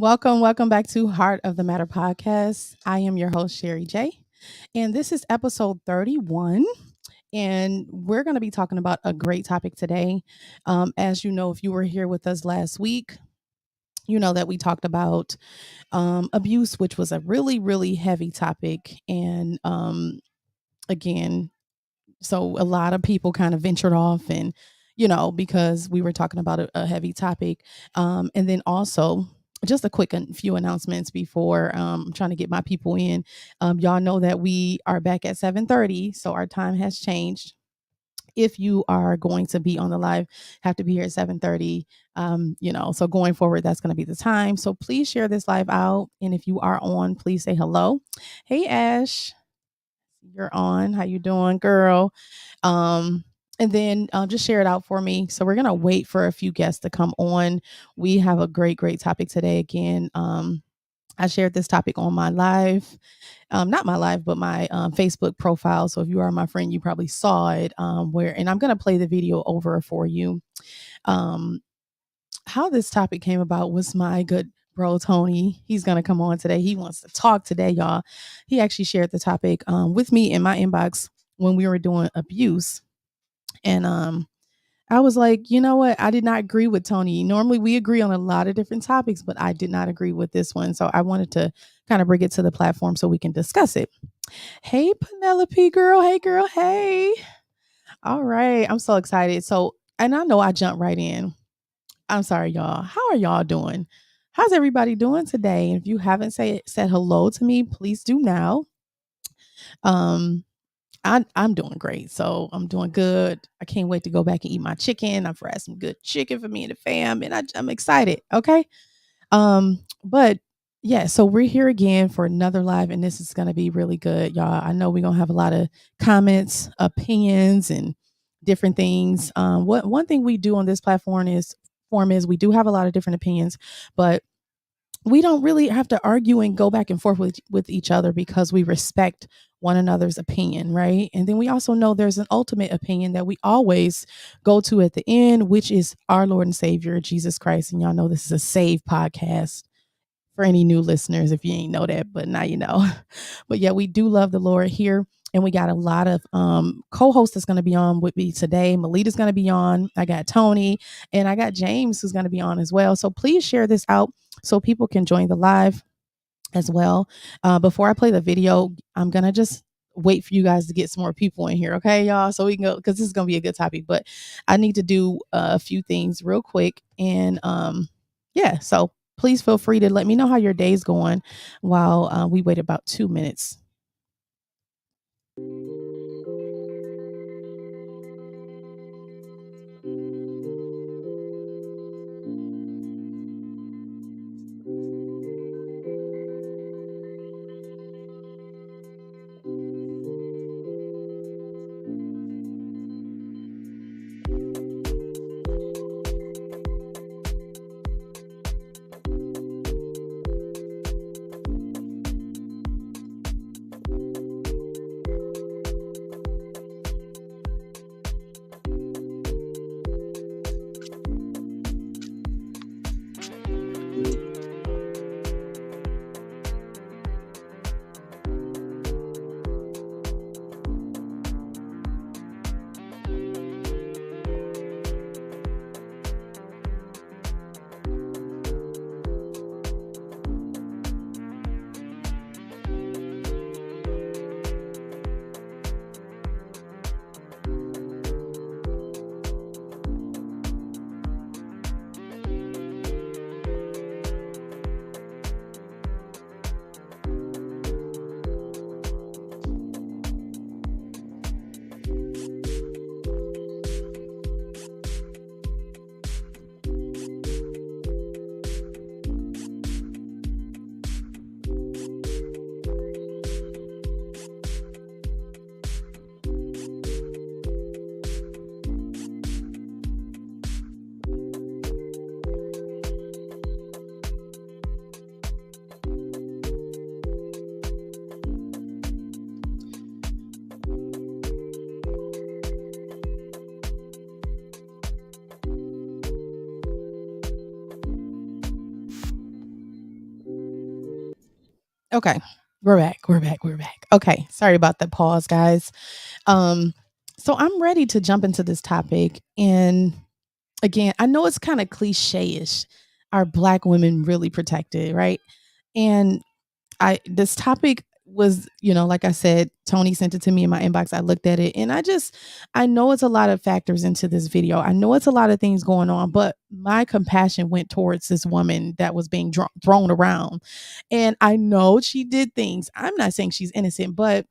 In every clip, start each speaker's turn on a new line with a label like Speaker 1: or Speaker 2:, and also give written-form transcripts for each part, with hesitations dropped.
Speaker 1: Welcome back to Heart of the Matter podcast. I am your host, Sherry J, and this is episode 31. And we're going to be talking about a great topic today. As you know, if you were here with us last week, you know that we talked about abuse, which was a really, really heavy topic. And again, so a lot of people kind of ventured off and because we were talking about a heavy topic. And then also just a quick few announcements before I'm trying to get my people in. Y'all know that we are back at 7:30, so our time has changed. If you are going to be on the live, have to be here at 7:30. So going forward, that's going to be the time. So please share this live out. And if you are on, please say hello. Hey, Ash, you're on. How you doing, girl? And then just share it out for me. So we're gonna wait for a few guests to come on. We have a great topic today. Again, I shared this topic on my live, not my live, but my Facebook profile. So if you are my friend, you probably saw it. And I'm gonna play the video over for you. Um, how this topic came about was my good bro Tony. He's gonna come on today. He wants to talk today, y'all. He actually shared the topic with me in my inbox when we were doing abuse, and I was like, you know what? I did not agree with Tony. Normally, we agree on a lot of different topics, but I did not agree with this one. So I wanted to kind of bring it to the platform so we can discuss it. Hey, Penelope girl. Hey, girl. Hey. All right. I'm so excited. So, and I know I jumped right in. I'm sorry, y'all. How are y'all doing? How's everybody doing today? And if you haven't said hello to me, please do now. I'm doing great. So I'm doing good. I can't wait to go back and eat my chicken. I've had some good chicken for me and the fam, and I'm excited. Okay. But yeah, so we're here again for another live, and this is gonna be really good, y'all. I know we're gonna have a lot of comments, opinions, and different things. What one thing we do on this platform is we do have a lot of different opinions, but we don't really have to argue and go back and forth with each other because we respect one another's opinion, right? And then we also know there's an ultimate opinion that we always go to at the end, which is our Lord and Savior, Jesus Christ. And y'all know this is a save podcast for any new listeners if you ain't know that, but now you know. But yeah, we do love the Lord here. And we got a lot of co-hosts that's going to be on with me today. Melita's going to be on. I got Tony and I got James who's going to be on as well. So please share this out so people can join the live as well. Before I play the video, I'm going to just wait for you guys to get some more people in here. Okay, y'all. So we can go because this is going to be a good topic, but I need to do a few things real quick. And yeah, so please feel free to let me know how your day's going while we wait about 2 minutes. Okay. We're back. We're back. We're back. Okay. Sorry about that pause, guys. Um, so I'm ready to jump into this topic. And again, I know it's kind of cliche-ish. Are black women really protected, right? And I this topic was, like I said, Tony sent it to me in my inbox. I looked at it and I know it's a lot of factors into this video. I know it's a lot of things going on, but my compassion went towards this woman that was being thrown around. And I know she did things. I'm not saying she's innocent, but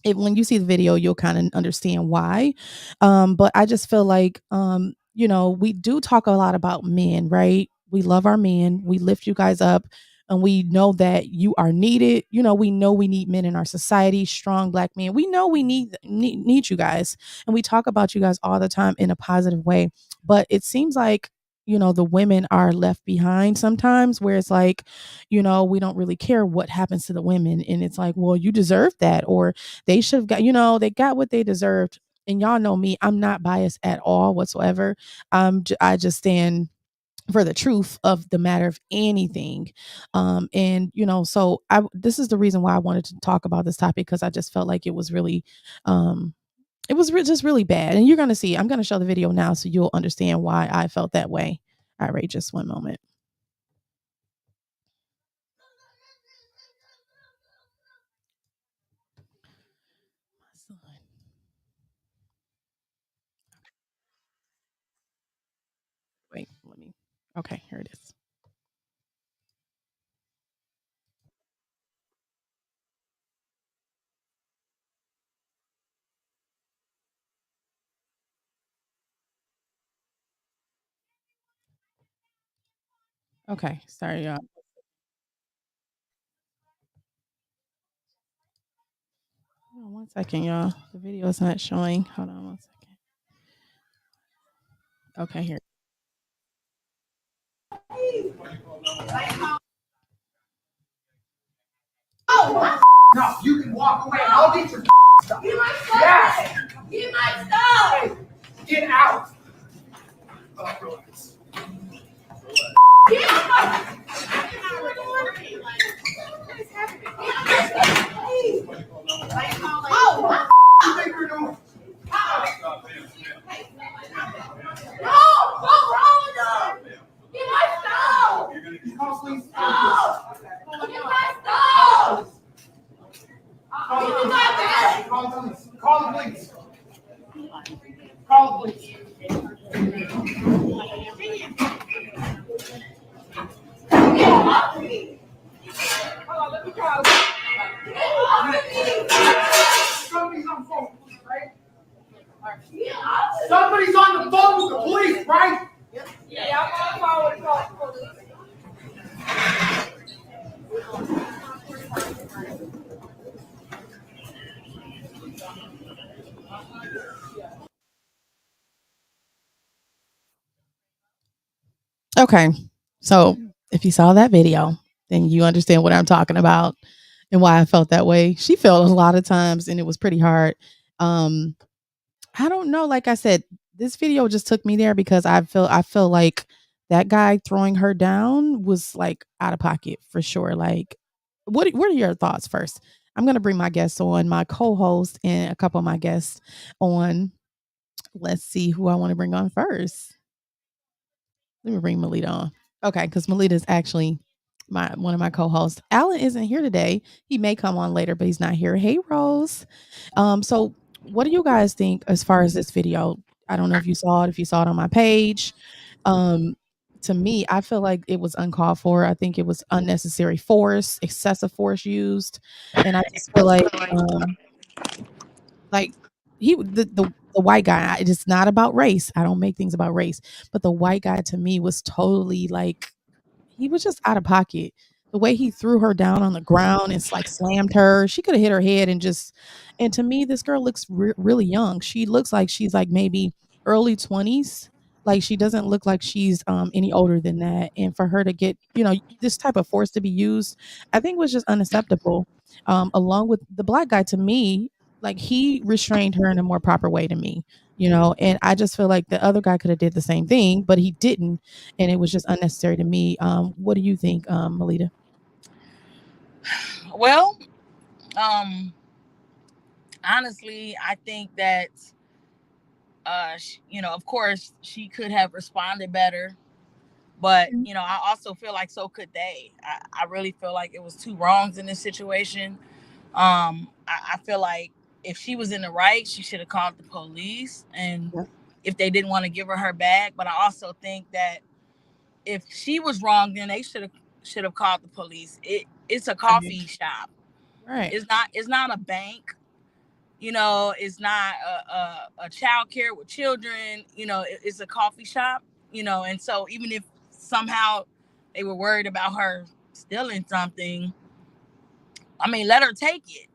Speaker 1: when you see the video, you'll kind of understand why. But I just feel like, we do talk a lot about men, right? We love our men, we lift you guys up, and we know that you are needed. We know we need men in our society, strong black men. We know we need you guys, and we talk about you guys all the time in a positive way. But it seems like, the women are left behind sometimes, where it's like, we don't really care what happens to the women, and it's like, well, you deserve that, or they should have got, they got what they deserved. And y'all know me, I'm not biased at all whatsoever. I just stand for the truth of the matter of anything. And so this is the reason why I wanted to talk about this topic, because I just felt like it was really, just really bad. And you're gonna see, I'm gonna show the video now so you'll understand why I felt that way. All right, just one moment. Wait, let me. Okay, here it is. Okay, sorry, y'all. Hold on one second, y'all. The video is not showing. Hold on one second. Okay, here. No, you can walk away and I'll get your stuff. Get my stuff. Yes. Get my stuff. Hey, get out. Get out. Oh, what you think you're doing? No, what's wrong with them? Get my stuff. Call police. No. Get my stuff. Give me my bag. Call the police. Call the police. Call the police. Get off of me. Hold on, let me call. Get off of me. Somebody's on the phone, right? Somebody's on the phone with the police, right? Yeah, I'm on the phone with the police. Okay. So if you saw that video, then you understand what I'm talking about and why I felt that way. She felt a lot of times and it was pretty hard. Um, I don't know. Like I said, this video just took me there because I feel like that guy throwing her down was like out of pocket for sure. Like, what are your thoughts first? I'm gonna bring my guests on, my co-host and a couple of my guests on. Let's see who I want to bring on first. Let me bring Melita on. Okay, because Melita is actually my one of my co-hosts. Alan isn't here today. He may come on later, but he's not here. Hey, Rose. So what do you guys think as far as this video? I don't know if you saw it on my page. Um, to me, I feel like it was uncalled for. I think it was unnecessary force, excessive force used, and I just feel like the white guy. It's not about race. I don't make things about race, but the white guy to me was totally like he was just out of pocket. The way he threw her down on the ground and like slammed her, she could have hit her head and just. And to me, this girl looks really young. She looks like she's like maybe early 20s. Like she doesn't look like she's any older than that. And for her to get this type of force to be used, I think was just unacceptable. Along with the black guy, to me, like he restrained her in a more proper way to me. And I just feel like the other guy could have did the same thing, but he didn't, and it was just unnecessary to me. What do you think, Melita?
Speaker 2: Well, um, honestly, I think that of course, she could have responded better, but I also feel like so could they. I really feel like it was two wrongs in this situation. I feel like if she was in the right, she should have called the police, and
Speaker 1: Yeah.
Speaker 2: if they didn't want to give her bag. But I also think that if she was wrong, then they should have called the police. It's a
Speaker 1: Right.
Speaker 2: coffee shop.
Speaker 1: Right.
Speaker 2: It's not a bank. It's not a child care with children. It's a coffee shop. And so even if somehow they were worried about her stealing something, I mean, let her take it.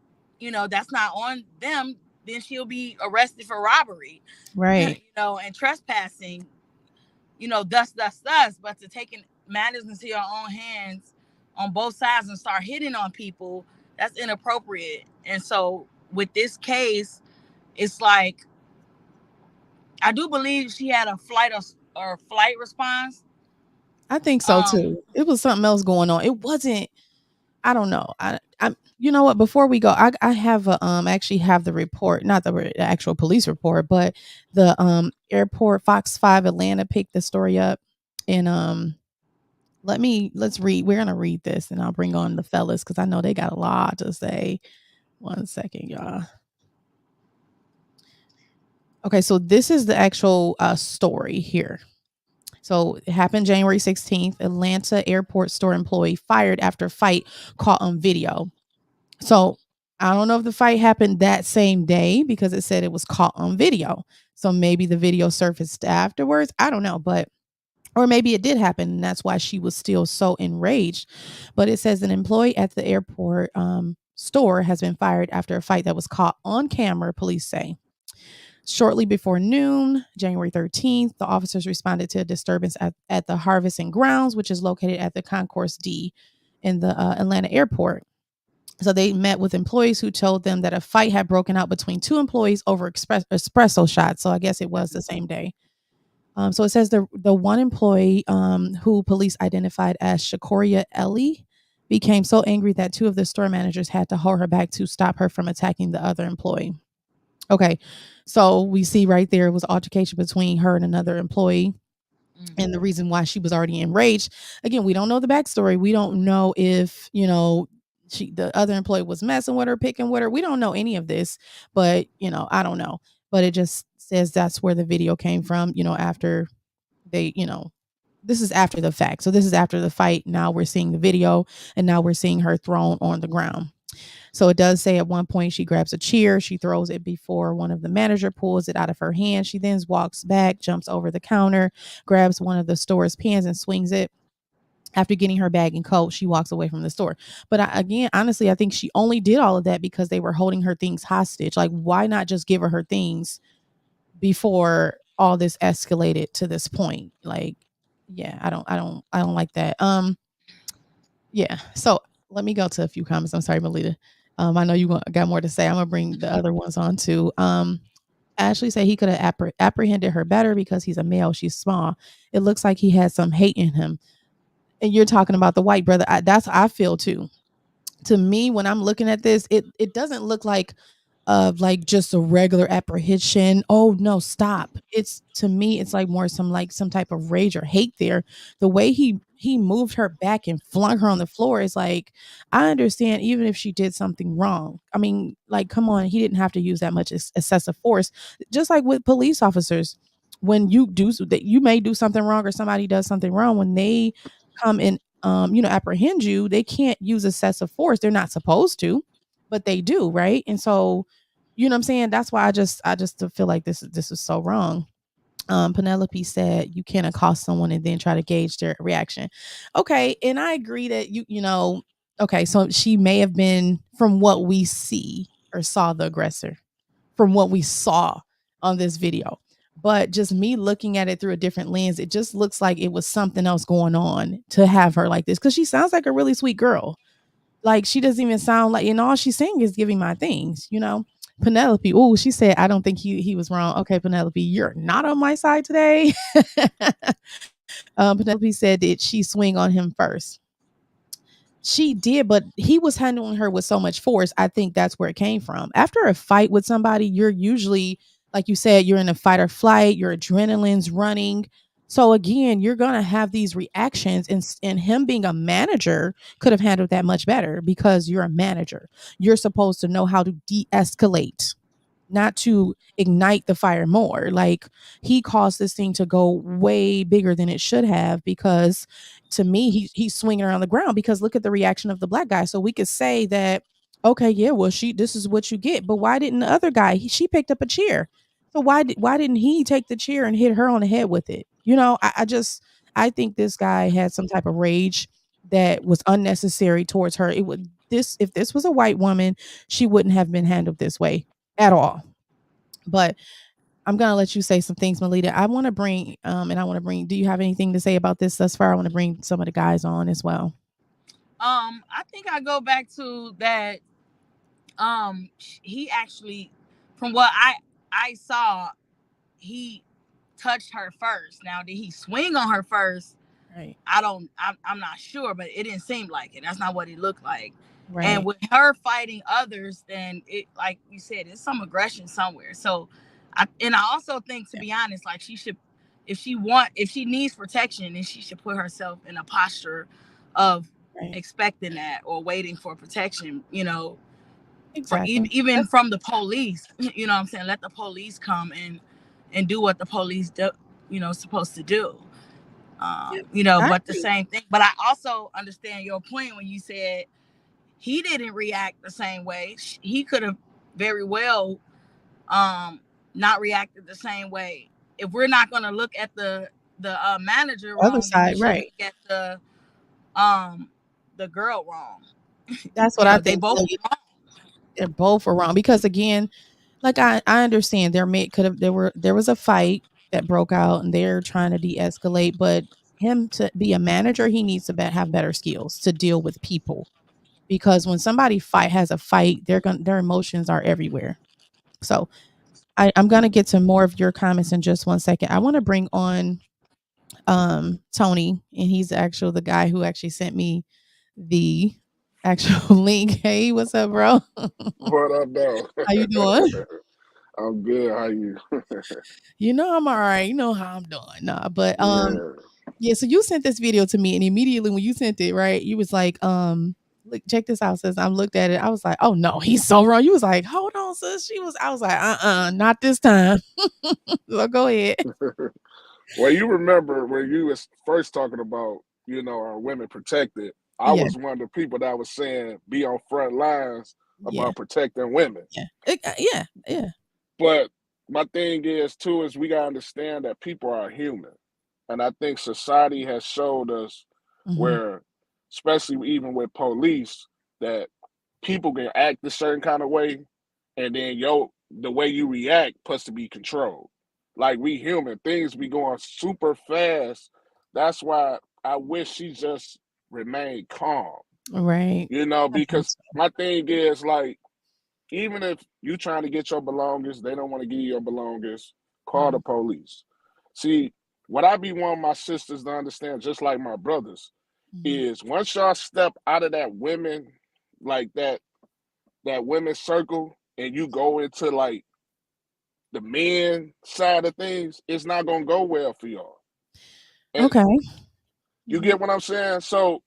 Speaker 2: That's not on them. Then she'll be arrested for robbery,
Speaker 1: Right.
Speaker 2: and trespassing. Thus. But to taking matters into your own hands on both sides and start hitting on people, that's inappropriate. And so with this case, it's like I do believe she had a flight response.
Speaker 1: I think so
Speaker 2: Um,
Speaker 1: too. It was something else going on. It wasn't. I don't know. I. You know what? Before we go, I have a actually have the report, not the actual police report, but the airport Fox 5 Atlanta picked the story up, and let's read. We're gonna read this, and I'll bring on the fellas because I know they got a lot to say. One second, y'all. Okay, so this is the actual story here. So it happened January 16th. Atlanta airport store employee fired after fight caught on video. So I don't know if the fight happened that same day because it said it was caught on video. So maybe the video surfaced afterwards. I don't know, but or maybe it did happen and that's why she was still so enraged. But it says an employee at the airport store has been fired after a fight that was caught on camera, police say. Shortly before noon, January 13th, the officers responded to a disturbance at the Harvest and Grounds, which is located at the Concourse D in the Atlanta airport. So they met with employees who told them that a fight had broken out between two employees over espresso shots. So I guess it was the same day. So it says the one employee who police identified as Shakoria Ellie became so angry that two of the store managers had to hold her back to stop her from attacking the other employee. Okay, so we see right there it was altercation between her and another employee, and the
Speaker 2: mm-hmm.
Speaker 1: reason why she was already enraged. Again, we don't know the backstory. We don't know if the other employee was messing with her, picking with her. We don't know any of this, but I don't know. But it just says that's where the video came from. After they, this is after the fact. So this is after the fight. Now we're seeing the video, and now we're seeing her thrown on the ground. So it does say at one point she grabs a chair, she throws it before one of the manager pulls it out of her hand. She then walks back, jumps over the counter, grabs one of the store's pens and swings it. After getting her bag and coat, she walks away from the store. But again, honestly, I think she only did all of that because they were holding her things hostage. Like, why not just give her things before all this escalated to this point? Like, yeah, I don't like that. Yeah. So let me go to a few comments. I'm sorry, Melita. I know you got more to say. I'm gonna bring the other ones on too. Ashley said he could have apprehended her better because he's a male. She's small. It looks like he had some hate in him. And you're talking about the white brother. That's how I feel too. To me, when I'm looking at this, it doesn't look like like just a regular apprehension. Oh no, stop. It's to me, it's like more some type of rage or hate there. The way he moved her back and flung her on the floor is like, I understand even if she did something wrong. I mean, like, come on, he didn't have to use that much excessive force. Just like with police officers, when you do that, you may do something wrong or somebody does something wrong. When they come and apprehend you, they can't use excessive force. They're not supposed to, but they do, right? And so you know what I'm saying? That's why I just feel like this is so wrong. Penelope said you can't accost someone and then try to gauge their reaction. Okay, and I agree that okay, so she may have been, from what we see or saw, the aggressor, from what we saw on this video. But just me looking at it through a different lens, it just looks like it was something else going on to have her like this, because she sounds like a really sweet girl. Like, she doesn't even sound like, all she's saying is giving my things. Penelope, oh, she said, I don't think he was wrong. Okay, Penelope, you're not on my side today. Penelope said, did she swing on him first? She did, but he was handling her with so much force. I think that's where it came from. After a fight with somebody, you're usually, like you said, you're in a fight or flight, your adrenaline's running. So again, you're going to have these reactions, and him being a manager could have handled that much better because you're a manager. You're supposed to know how to de-escalate, not to ignite the fire more. Like, he caused this thing to go way bigger than it should have, because to me he's swinging around the ground, because look at the reaction of the black guy. So we could say that, okay, yeah, well, this is what you get, but why didn't the other guy, she picked up a chair, so why didn't he take the chair and hit her on the head with it? I think this guy had some type of rage that was unnecessary towards her. It would this If this was a white woman, she wouldn't have been handled this way at all. But I'm gonna let you say some things, Melita. I want to bring. Do you have anything to say about this thus far? I want to bring some of the guys on as well.
Speaker 2: I think I go back to that. He actually, from what I saw, he touched her first. Now, did he swing on her first?
Speaker 1: Right.
Speaker 2: I'm not sure, but it didn't seem like it. That's not what it looked like. And
Speaker 1: Right.
Speaker 2: with her fighting others, then it, like you said, it's some aggression somewhere. So I also think, to
Speaker 1: Yeah.
Speaker 2: be honest, like, she should, if she needs protection, then she should put herself in a posture of
Speaker 1: Right.
Speaker 2: expecting that, or waiting for protection, for
Speaker 1: Exactly.
Speaker 2: even from the police. You know what I'm saying? Let the police come and do what the police do, supposed to do.
Speaker 1: Yep. I
Speaker 2: But the
Speaker 1: agree.
Speaker 2: same thing. But I also understand your point when you said he didn't react the same way. He could have very well not reacted the same way. If we're not going to look at the manager
Speaker 1: Other
Speaker 2: wrong, then we
Speaker 1: side,
Speaker 2: should
Speaker 1: right?
Speaker 2: look at um the girl wrong.
Speaker 1: That's what I
Speaker 2: They
Speaker 1: think.
Speaker 2: both wrong.
Speaker 1: They're both are wrong, because again, like, I understand there was a fight that broke out and they're trying to de-escalate, but him to be a manager, he needs to have better skills to deal with people, because when somebody has a fight, their emotions are everywhere. So I'm gonna get to more of your comments in just one second. I want to bring on Tony, and he's actually the guy who actually sent me the actual link. Hey, what's up, bro?
Speaker 3: What up, though?
Speaker 1: How you doing?
Speaker 3: I'm good. How you?
Speaker 1: I'm all right. You know how I'm doing. Nah, but
Speaker 3: Yeah.
Speaker 1: yeah, so you sent this video to me, and immediately when you sent it, right, you was like, look, check this out, sis. I looked at it, I was like, oh no, he's so wrong. You was like, hold on, sis. I was like, not this time. So go ahead.
Speaker 3: Well, you remember when you was first talking about, our women protected. I
Speaker 1: Yeah,
Speaker 3: was one of the people that was saying be on front lines
Speaker 1: yeah,
Speaker 3: about protecting women.
Speaker 1: yeah. Yeah, yeah.
Speaker 3: But my thing is too is we gotta understand that people are human, and I think society has showed us
Speaker 1: Mhm.
Speaker 3: where, especially even with police, that people can act a certain kind of way, and then the way you react supposed to be controlled. Like, we human, things be going super fast. That's why I wish she just remained calm.
Speaker 1: Right. I think
Speaker 3: Because
Speaker 1: so.
Speaker 3: my thing is, like, even if you trying to get your belongings, they don't want to give you your belongings, call the
Speaker 1: Mhm.
Speaker 3: police. See, what I be wanting my sisters to understand, just like my brothers,
Speaker 1: Mhm.
Speaker 3: is once y'all step out of that women, like that women's circle, and you go into like the men side of things, it's not gonna go well for y'all. And
Speaker 1: Okay.
Speaker 3: you
Speaker 1: Mhm.
Speaker 3: get what I'm saying? So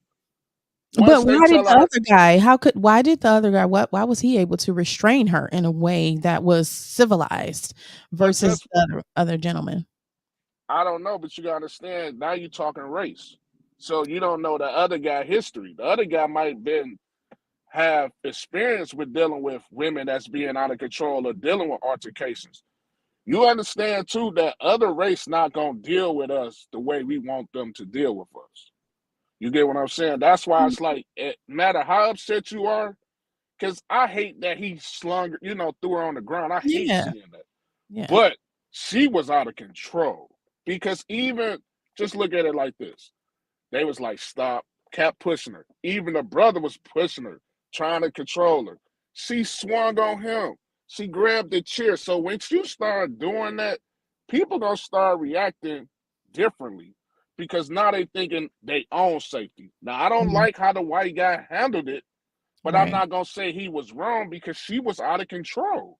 Speaker 1: But
Speaker 3: once they
Speaker 1: why did
Speaker 3: tell
Speaker 1: the
Speaker 3: her,
Speaker 1: other guy? Why did the other guy? Why was he able to restrain her in a way that was civilized
Speaker 3: well,
Speaker 1: versus
Speaker 3: just
Speaker 1: the other gentleman?
Speaker 3: I don't know, but you gotta understand now you're talking race. So you don't know the other guy history. The other guy might been have experience with dealing with women that's being out of control or dealing with altercations. You understand too that other race not gonna deal with us the way we want them to deal with us. You get what I'm saying? That's why
Speaker 1: Mm,
Speaker 3: it's like, it matter how upset you are, because I hate that he slung, threw her on the ground. I hate
Speaker 1: yeah,
Speaker 3: seeing that.
Speaker 1: yeah.
Speaker 3: But she was out of control. Because even just look at it like this. They was like, stop, kept pushing her. Even the brother was pushing her, trying to control her. She swung on him. She grabbed the chair. So when you start doing that, people gonna start reacting differently. because now they thinking they own safety. Now I don't like how the white guy handled it, but I'm not gonna say he was wrong because she was out of control.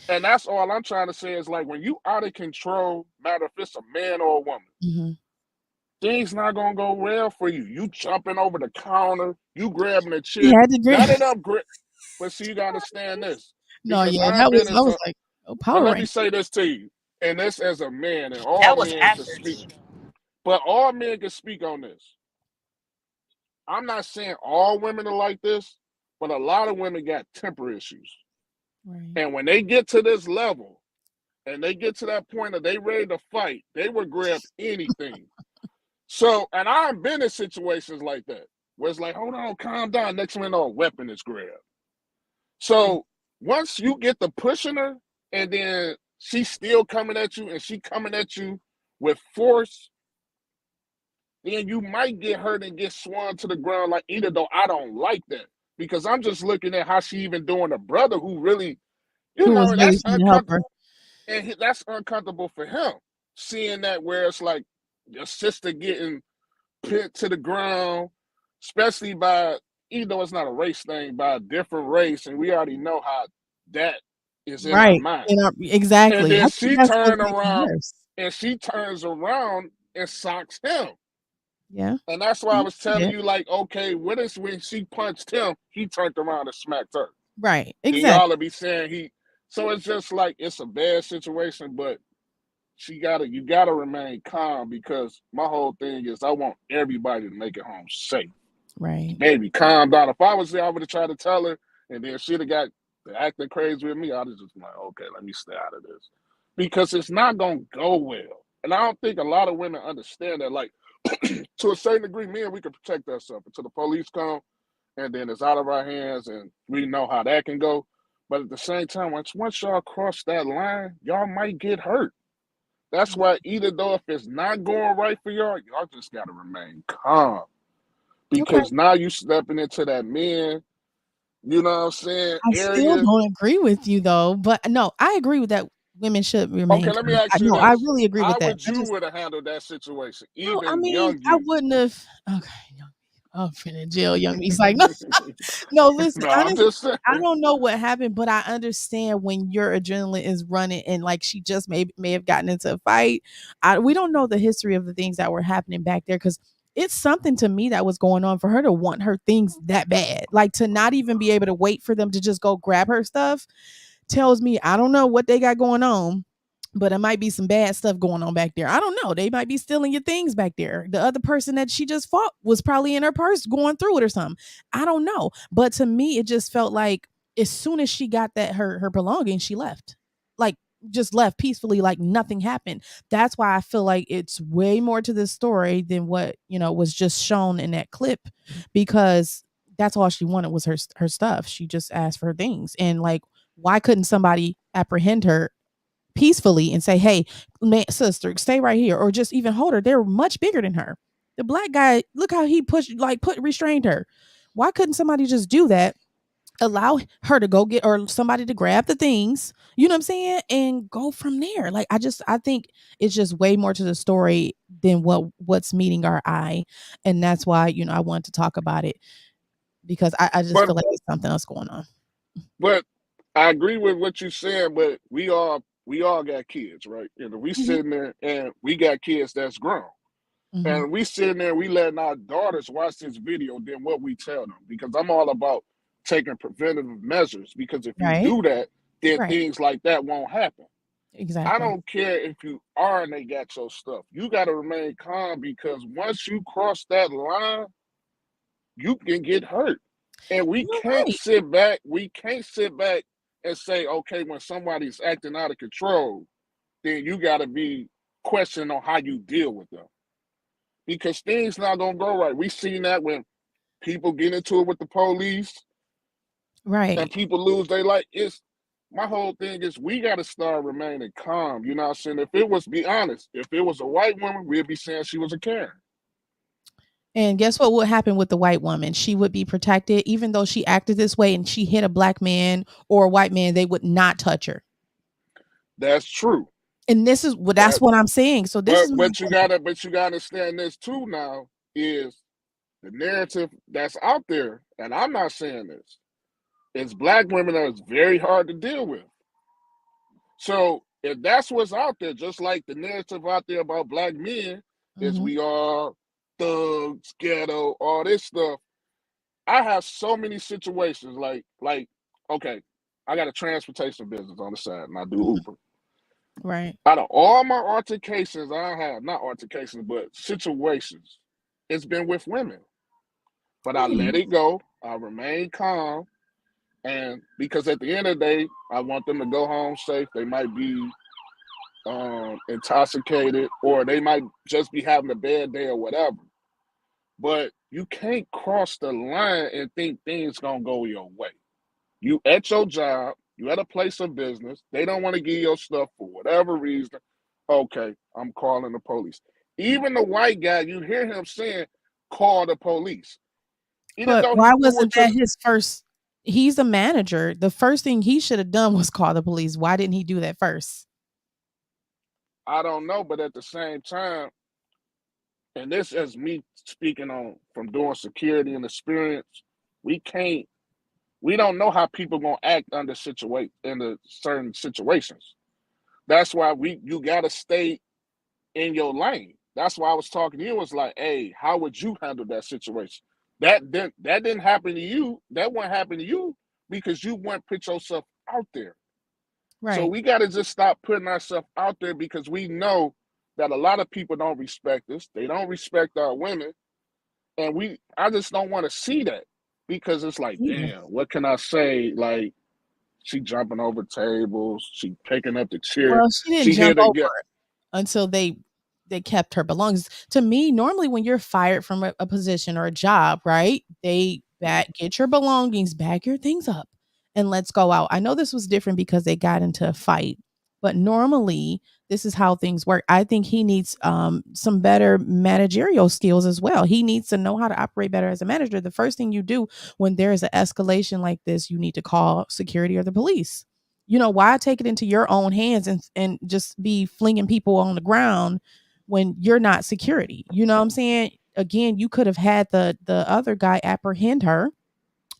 Speaker 3: And that's all I'm trying to say is like when you out of control, matter if it's a man or a woman, things not gonna go well for you. You jumping over the counter, you grabbing a chick. None of them but see, you gotta understand this.
Speaker 1: No,
Speaker 3: Because
Speaker 1: yeah,
Speaker 3: I've
Speaker 1: that
Speaker 3: been
Speaker 1: was I
Speaker 3: into
Speaker 1: was like, oh,
Speaker 3: but
Speaker 1: Power
Speaker 3: let me
Speaker 1: Rangers.
Speaker 3: say this to you, and this as a man, and all
Speaker 2: That was
Speaker 3: men can
Speaker 2: after.
Speaker 3: speak, but all men can speak on this. I'm not saying all women are like this, but a lot of women got temper issues.
Speaker 1: Right.
Speaker 3: And when they get to this level and they get to that point that they ready to fight, they would grab anything. So, and I've been in situations like that where it's like, hold on, calm down. Next minute, a weapon is grabbed. So once you get the pushing her and then she's still coming at you and she coming at you with force, then you might get hurt and get swung to the ground. Like, either though I don't like that because I'm just looking at how she even doing a brother who really,
Speaker 1: Who was really
Speaker 3: that's
Speaker 1: trying to help her.
Speaker 3: uncomfortable. And that's uncomfortable for him, seeing that where it's like your sister getting pinned to the ground, especially by, even though it's not a race thing, by a different race, and we already know how that is in our mind.
Speaker 1: Exactly.
Speaker 3: And then she turns around and socks him.
Speaker 1: Yeah.
Speaker 3: And that's why I was telling you, like, okay, what is when she punched him, he turned around and smacked her.
Speaker 1: Right.
Speaker 3: Exactly. Then y'all will be saying so it's just like it's a bad situation, but you gotta remain calm because my whole thing is I want everybody to make it home safe.
Speaker 1: Right.
Speaker 3: Baby, calm down. If I was there, I would have tried to tell her, and then she'd have got acting crazy with me. I'd have just been like, okay, let me stay out of this. Because it's not gonna go well. And I don't think a lot of women understand that. Like, to a certain degree, men, we can protect ourselves until the police come, and then it's out of our hands, and we know how that can go. But at the same time, once y'all cross that line, y'all might get hurt. That's why either though if it's not going right for y'all just gotta remain calm. Because now you stepping into that man, you know what I'm saying?
Speaker 1: I still don't agree with you though, but no, I agree with that. Women should remain.
Speaker 3: Okay, let me ask you this.
Speaker 1: I really agree with that.
Speaker 3: How would you would have handled that situation? Even
Speaker 1: I mean,
Speaker 3: young
Speaker 1: I wouldn't have. Okay, I'm finna jail young me. He's like, no, listen.
Speaker 3: No,
Speaker 1: honestly, I don't know what happened, but I understand when your adrenaline is running and like she just may have gotten into a fight. We don't know the history of the things that were happening back there because it's something to me that was going on for her to want her things that bad, like to not even be able to wait for them to just go grab her stuff. Tells me I don't know what they got going on, but it might be some bad stuff going on back there. I don't know. They might be stealing your things back there. The other person that she just fought was probably in her purse going through it or something. I don't know. But to me, it just felt like as soon as she got that her belongings, she left. Like just left peacefully, like nothing happened. That's why I feel like it's way more to this story than what, was just shown in that clip, because that's all she wanted was her stuff. She just asked for her things. And like, why couldn't somebody apprehend her peacefully and say, hey, sister, stay right here, or just even hold her? They're much bigger than her. The black guy, look how he restrained her. Why couldn't somebody just do that? Allow her to go get, or somebody to grab the things, you know what I'm saying, and go from there. Like, I think it's just way more to the story than what's meeting our eye. And that's why, I wanted to talk about it, because I just feel like there's something else going on.
Speaker 3: But I agree with what you said, but we all got kids, right? We sitting there and we got kids that's grown. And we sitting there, we letting our daughters watch this video than what we tell them, because I'm all about taking preventative measures, because if you do that, then things like that won't happen.
Speaker 1: Exactly.
Speaker 3: I don't care if you are and they got your stuff. You got to remain calm, because once you cross that line, you can get hurt. And we can't sit back. We can't sit back and say, okay, when somebody's acting out of control, then you got to be questioning on how you deal with them, because things not gonna go right. We seen that when people get into it with the police,
Speaker 1: right?
Speaker 3: And people lose their life. My whole thing is we got to start remaining calm. You know what I'm saying? If it was, be honest, if it was a white woman, we'd be saying she was a Karen.
Speaker 1: And guess what would happen with the white woman? She would be protected, even though she acted this way and she hit a black man or a white man, they would not touch her.
Speaker 3: That's true.
Speaker 1: And this is well, that's
Speaker 3: But
Speaker 1: what I'm saying. So this is my
Speaker 3: but you gotta understand this too now is the narrative that's out there, and I'm not saying this, is black women are very hard to deal with. So if that's what's out there, just like the narrative out there about black men is
Speaker 1: Mhm.
Speaker 3: we are thugs, ghetto, all this stuff. I have so many situations like okay, I got a transportation business on the side and I do Uber.
Speaker 1: Right.
Speaker 3: Out of all my altercations I have, not altercations, but situations, it's been with women. But I let
Speaker 1: Yeah.
Speaker 3: it go. I remain calm. And because at the end of the day, I want them to go home safe. They might be intoxicated or they might just be having a bad day or whatever. But you can't cross the line and think things gonna go your way. You at your job, you at a place of business, they don't want to give your stuff for whatever reason. Okay, I'm calling the police. Even the white guy, you hear him saying, call the police. Even
Speaker 1: But
Speaker 3: though
Speaker 1: why
Speaker 3: he threw
Speaker 1: wasn't
Speaker 3: it to
Speaker 1: that his first? He's a manager. The first thing he should have done was call the police. Why didn't he do that first?
Speaker 3: I don't know, but at the same time, and this is me speaking on from doing security and experience, we can't we don't know how people gonna act under situate in the certain situations. That's why you gotta stay in your lane. That's why I was talking to you. Was like, hey, how would you handle that situation? That didn't happen to you. That won't happen to you because you won't put yourself out there. So
Speaker 1: Right.
Speaker 3: we got to just stop putting ourselves out there because we know that a lot of people don't respect us. They don't respect our women, and I just don't want to see that because it's like,
Speaker 1: Yeah.
Speaker 3: damn, what can I say? Like she jumping over tables, she picking up the chair,
Speaker 1: Well, she didn't
Speaker 3: she
Speaker 1: jump
Speaker 3: hit a
Speaker 1: over
Speaker 3: get.
Speaker 1: it until they kept her belongings. To me, normally when you're fired from a position or a job, right? They get your belongings, bag your things up, and let's go out. I know this was different because they got into a fight, but normally this is how things work. I think he needs some better managerial skills as well. He needs to know how to operate better as a manager. The first thing you do when there is an escalation like this, you need to call security or the police. Why take it into your own hands and just be flinging people on the ground when you're not security? You know what I'm saying? Again, you could have had the other guy apprehend her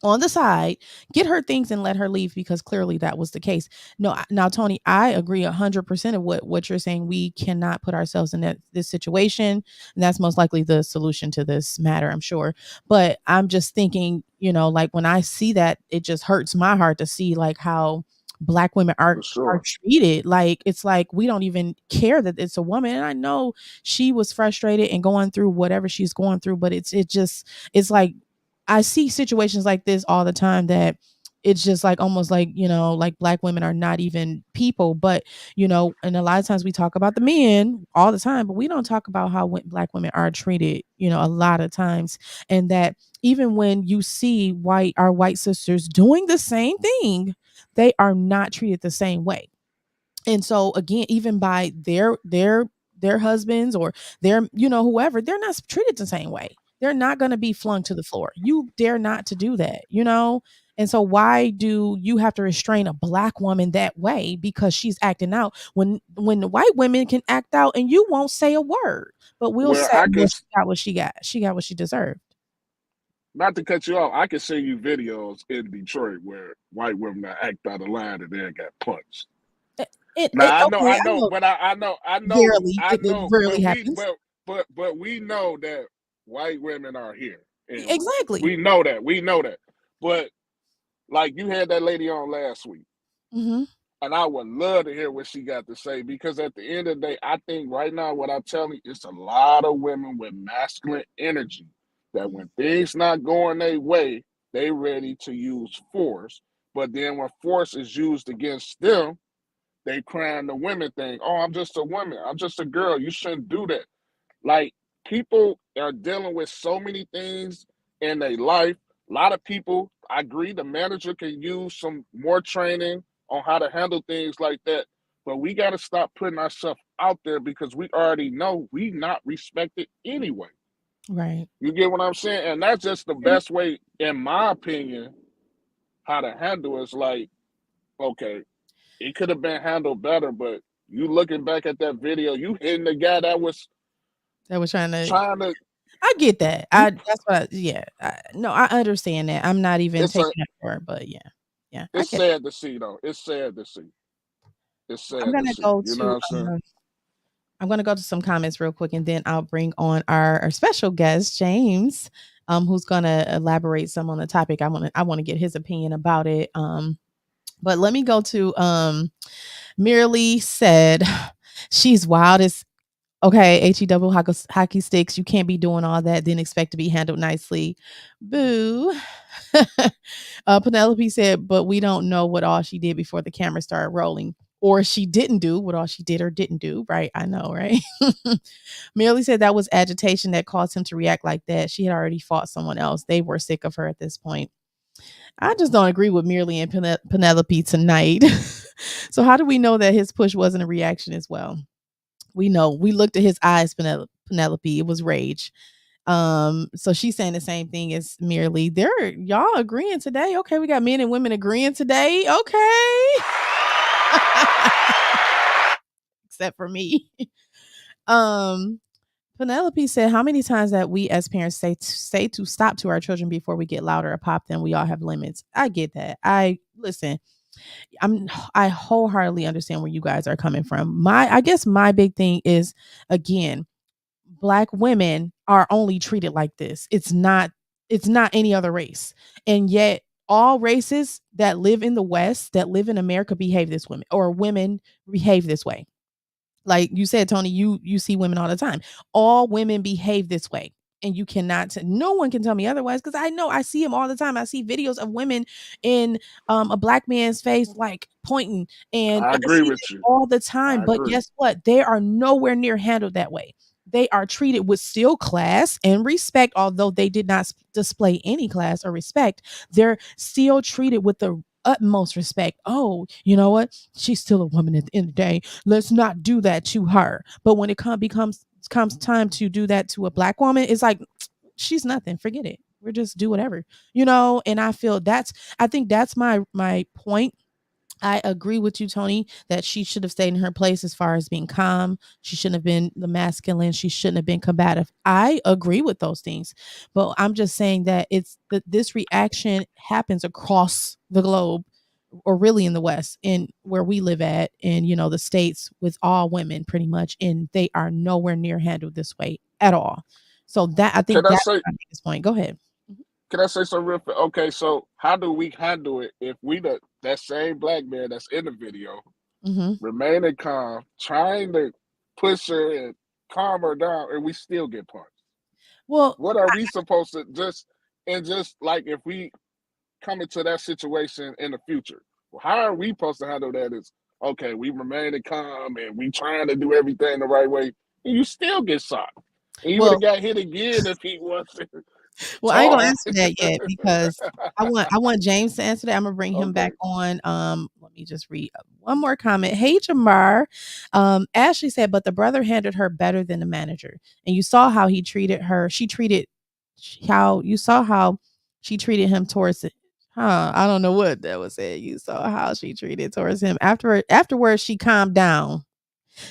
Speaker 1: on the side, get her things and let her leave because clearly that was the case. No, now Tony, I agree 100% of what you're saying. We cannot put ourselves in this situation, and that's most likely the solution to this matter, I'm sure. But I'm just thinking, like when I see that, it just hurts my heart to see like how black women
Speaker 3: For
Speaker 1: are
Speaker 3: sure.
Speaker 1: treated. Like it's like we don't even care that it's a woman. And I know she was frustrated and going through whatever she's going through, but it's like I see situations like this all the time that it's just like almost like, like black women are not even people. But, and a lot of times we talk about the men all the time, but we don't talk about how black women are treated, a lot of times. And that even when you see our white sisters doing the same thing, they are not treated the same way. And so again, even by their husbands or their, whoever, they're not treated the same way. They're not going to be flung to the floor. You dare not to do that. And so why do you have to restrain a black woman that way because she's acting out when the white women can act out and you won't say a word, but we'll
Speaker 3: Well,
Speaker 1: say,
Speaker 3: I
Speaker 1: well,
Speaker 3: could
Speaker 1: she got what she got. She got what she deserved.
Speaker 3: not to cut you off. I can send you videos in Detroit where white women that act out of line and then got punched. Now
Speaker 1: Okay,
Speaker 3: I
Speaker 1: I
Speaker 3: know,
Speaker 1: know
Speaker 3: but
Speaker 1: rarely it rarely
Speaker 3: we,
Speaker 1: happens.
Speaker 3: but we know that white women are here, and
Speaker 1: Exactly.
Speaker 3: we know that. But like you had that lady on last week,
Speaker 1: Hmm.
Speaker 3: and I would love to hear what she got to say because at the end of the day, I think right now what I'm telling you, it's a lot of women with masculine energy that when things not going their way, they ready to use force. But then when force is used against them, they crying the women thing. Oh, I'm just a woman. I'm just a girl. You shouldn't do that. Like people are dealing with so many things in their life. A lot of people, I agree, the manager can use some more training on how to handle things like that. But we got to stop putting ourselves out there because we already know we not respected anyway.
Speaker 1: Right.
Speaker 3: You get what I'm saying? And that's just the best way, in my opinion, how to handle it. Is like, okay, it could have been handled better, but You looking back at that video, you hitting the guy that was
Speaker 1: trying to.
Speaker 3: trying to.
Speaker 1: I get that.
Speaker 3: You,
Speaker 1: That's what. No, I understand that. I'm not even
Speaker 3: it's a.
Speaker 1: taking that for it, but yeah, I
Speaker 3: It's
Speaker 1: get it.
Speaker 3: sad to see though. It's sad to see. It's
Speaker 1: I'm
Speaker 3: sad to
Speaker 1: gonna
Speaker 3: see.
Speaker 1: go
Speaker 3: You know what
Speaker 1: to.
Speaker 3: I'm saying?
Speaker 1: I'm gonna go to some comments real quick, and then I'll bring on our special guest, James, who's gonna elaborate some on the topic. I want to get his opinion about it. But let me go to Merely said she's wild as okay, HE hockey sticks. You can't be doing all that, then expect to be handled nicely. Boo. Penelope said, but we don't know what all she did before the camera started rolling. Or she didn't do what all she did or didn't do. Right. I know, right? Merely said that was agitation that caused him to react like that. She had already fought someone else. They were sick of her at this point. I just don't agree with Merely and Penelope tonight. So how do we know that his push wasn't a reaction as well? We know. We looked at his eyes, Penelope. It was rage. So she's saying the same thing as Merely. They're y'all agreeing today. Okay, we got men and women agreeing today. Okay. Except for me. Penelope said, how many times that we as parents say to stop to our children before we get louder or pop them? We all have limits. I get that. Listen, I wholeheartedly understand where you guys are coming from. I guess my big thing is, again, Black women are only treated like this. It's not any other race. And yet all races that live in the West, that live in America, behave this women or women behave this way. Like you said, Tony, you see women all the time. All women behave this way. And you cannot, no one can tell me otherwise because I know I see them all the time. I see videos of women in a Black man's face, like pointing, and
Speaker 3: I
Speaker 1: I
Speaker 3: agree
Speaker 1: see
Speaker 3: with
Speaker 1: this
Speaker 3: you.
Speaker 1: all the time.
Speaker 3: I
Speaker 1: But
Speaker 3: agree.
Speaker 1: guess what? They are nowhere near handled that way. They are treated with still class and respect, although they did not display any class or respect. They're still treated with the utmost respect. Oh, you know what? She's still a woman at the end of the day. Let's not do that to her. But when it comes time to do that to a Black woman, it's like she's nothing. Forget it. We're just do whatever, And I feel I think that's my point. I agree with you, Tony, that she should have stayed in her place as far as being calm. She shouldn't have been the masculine. She shouldn't have been combative. I agree with those things, but I'm just saying that this reaction happens across the globe, or really in the West, in where we live at, and the states, with all women pretty much, and they are nowhere near handled this way at all. So that I think
Speaker 3: Can I
Speaker 1: that's
Speaker 3: say?
Speaker 1: my biggest point. Go ahead.
Speaker 3: Can I say something real quick? Okay, so how do we handle it if we that same Black man that's in the video
Speaker 1: Mm-hmm.
Speaker 3: remaining calm, trying to push her and calm her down, and we still get punched?
Speaker 1: Well,
Speaker 3: What are we supposed to just like if we come into that situation in the future? How are we supposed to handle that? Is okay, we remaining calm and we trying to do everything the right way, and you still get shot. And you would have
Speaker 1: well,
Speaker 3: got hit again if he wasn't
Speaker 1: Well, I ain't gonna
Speaker 3: tall.
Speaker 1: answer that yet because I want James to answer that. I'm gonna bring him
Speaker 3: Okay.
Speaker 1: back on. Let me just read one more comment. Hey Jamar. Ashley said, but the brother handled her better than the manager. And you saw how he treated her. How you saw how she treated him towards it. Huh. I don't know what that was said. You saw how she treated towards him. Afterwards, she calmed down.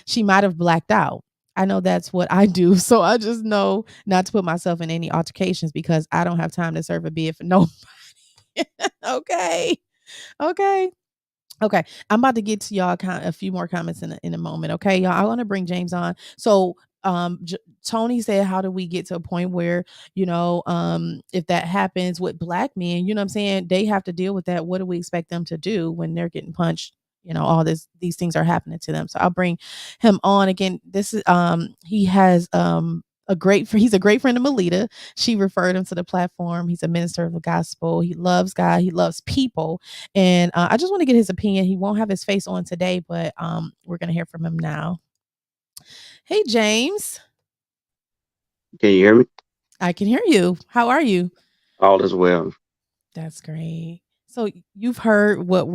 Speaker 1: She might have blacked out. I know that's what I do. So I just know not to put myself in any altercations because I don't have time to serve a beer for nobody. Okay. Okay. Okay. I'm about to get to y'all a few more comments in a moment. Okay, y'all. I want to bring James on. So Tony said, how do we get to a point where, if that happens with Black men, you know what I'm saying? They have to deal with that. What do we expect them to do when they're getting punched? All these things are happening to them. So I'll bring him on again. This is he has he's a great friend of Melita. She referred him to the platform. He's a minister of the gospel. He loves God. He loves people. And I just want to get his opinion. He won't have his face on today, but we're going to hear from him now. Hey, James.
Speaker 4: Can you hear me?
Speaker 1: I can hear you. How are you?
Speaker 4: All is well.
Speaker 1: That's great. So you've heard what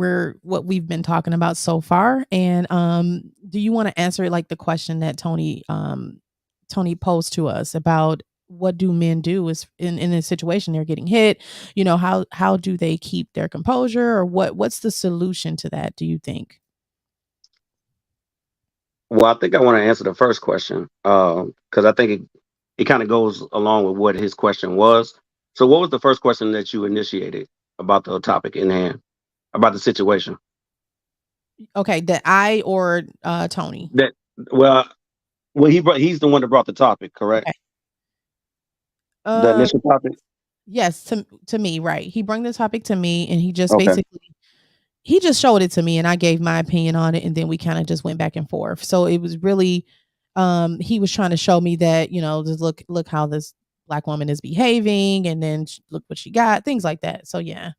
Speaker 1: we've been talking about so far. And do you want to answer like the question that Tony posed to us about what do men do is in a situation they're getting hit? How do they keep their composure, or what's the solution to that, do you think?
Speaker 4: Well, I think I want to answer the first question because I think it kind of goes along with what his question was. So, what was the first question that you initiated about the topic in hand, about the situation?
Speaker 1: Okay, that I or Tony.
Speaker 4: That well, he's the one that brought the topic, correct?
Speaker 1: Okay.
Speaker 4: The initial topic.
Speaker 1: Yes, to me, right. He brought the topic to me and he just
Speaker 4: Okay.
Speaker 1: basically he just showed it to me and I gave my opinion on it and then we kind of just went back and forth. So it was really he was trying to show me that, just look how this black woman is behaving and then look what she got, things like that. So yeah.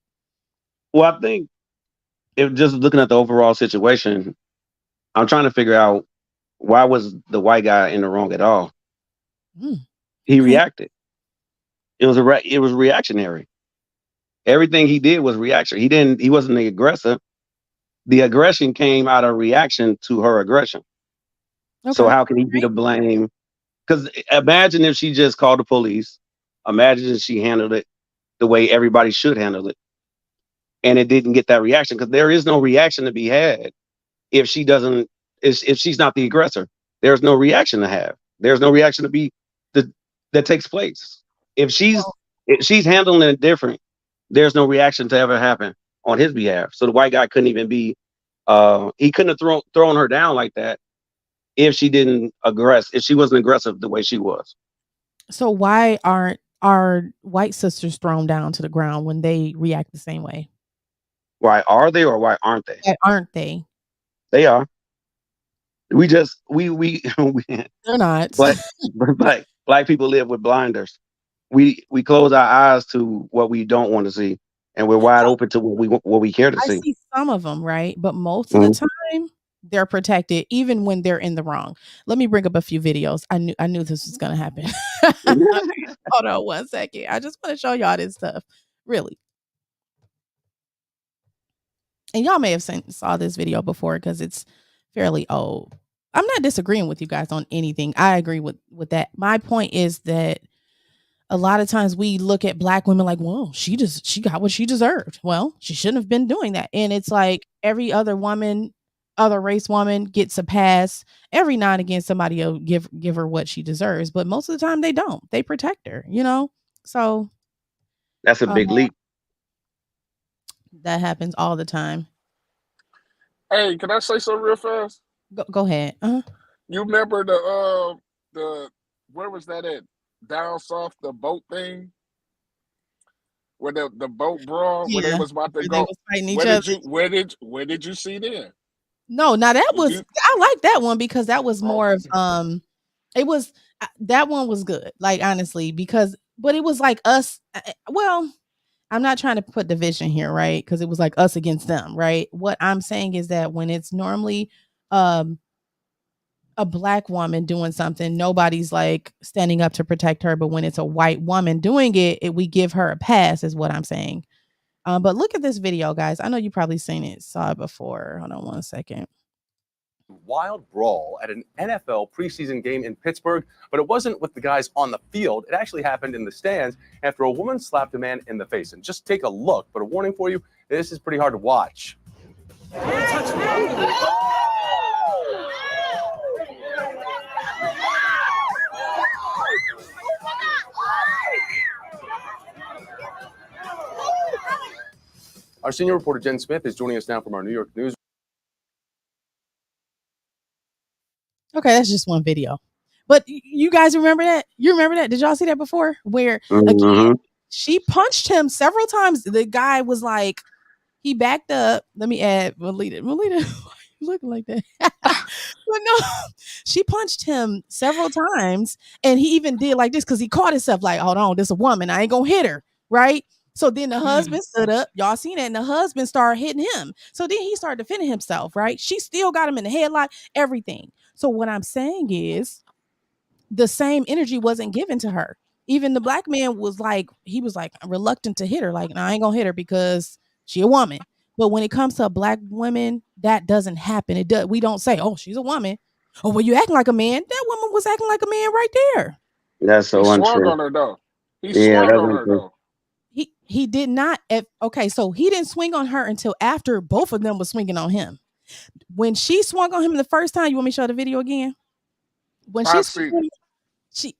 Speaker 4: Well, I think if just looking at the overall situation, I'm trying to figure out why was the white guy in the wrong at all. He
Speaker 1: Okay.
Speaker 4: reacted. It was reactionary. Everything he did was reaction. He wasn't the aggressor. The aggression came out of reaction to her aggression. So
Speaker 1: Okay.
Speaker 4: how can he be to blame? Because imagine if she just called the police. Imagine if she handled it the way everybody should handle it, and it didn't get that reaction. Because there is no reaction to be had if she doesn't. If she's not the aggressor, there's no reaction to have. There's no reaction to be that takes place. If she's handling it different, there's no reaction to ever happen on his behalf. So the white guy couldn't even be. He couldn't have thrown her down like that if she didn't aggress. If she wasn't aggressive the way she was.
Speaker 1: So why aren't our white sisters thrown down to the ground when they react the same way?
Speaker 4: Why are they or why aren't they?
Speaker 1: Why aren't they?
Speaker 4: They are. We they're
Speaker 1: not.
Speaker 4: But black people live with blinders. We close our eyes to what we don't want to see, and we're wide open to what we care to
Speaker 1: I
Speaker 4: see.
Speaker 1: see some of them, right? But most of the time, they're protected, even when they're in the wrong. Let me bring up a few videos. I knew this was gonna happen. Hold on 1 second. I just want to show y'all this stuff, really. And y'all may have saw this video before because it's fairly old. I'm not disagreeing with you guys on anything. I agree with that. My point is that a lot of times we look at black women like, well, she got what she deserved. Well, she shouldn't have been doing that. And it's like every other woman, other race woman gets a pass. Every now and again, somebody will give her what she deserves, but most of the time they don't. They protect her, So
Speaker 4: that's a big leap.
Speaker 1: That happens all the time.
Speaker 3: Hey, can I say something real fast?
Speaker 1: Go ahead.
Speaker 3: You remember the where was that at? Down south, the boat thing? Where the boat brawl, where they was about to go. Where did you see them?
Speaker 1: No, now that was I like that one because that was more of it was that one was good, like honestly, but it was like us. Well, I'm not trying to put division here, right? Because it was like us against them, right? What I'm saying is that when it's normally a black woman doing something, nobody's like standing up to protect her. But when it's a white woman doing it, we give her a pass, is what I'm saying. But look at this video, guys. I know you probably saw it before. Hold on 1 second.
Speaker 5: Wild brawl at an NFL preseason game in Pittsburgh, but it wasn't with the guys on the field. It actually happened in the stands after a woman slapped a man in the face. And just take a look, but a warning for you, this is pretty hard to watch. Our senior reporter, Jen Smith, is joining us now from our New York News.
Speaker 1: Okay, that's just one video. But you guys remember that? You remember that? Did y'all see that before? Where again, she punched him several times. The guy was like, he backed up. Let me add Melita. Melita, why are you looking like that? But no, she punched him several times. And he even did like this because he caught himself like, hold on, this is a woman. I ain't gonna hit her. Right? So then the husband stood up. Y'all seen that? And the husband started hitting him. So then he started defending himself, right? She still got him in the headlock, everything. So what I'm saying is the same energy wasn't given to her. Even the black man was like, he was like reluctant to hit her. Like, no, I ain't gonna hit her because she a woman. But when it comes to black women, that doesn't happen. We don't say, oh, she's a woman. Oh, well, you acting like a man. That woman was acting like a man right there.
Speaker 4: That's so untrue.
Speaker 3: He swung on her though.
Speaker 1: He did not. Okay, so he didn't swing on her until after both of them were swinging on him. when she swung on him the first time, you want me to show the video again? When
Speaker 3: I've seen it.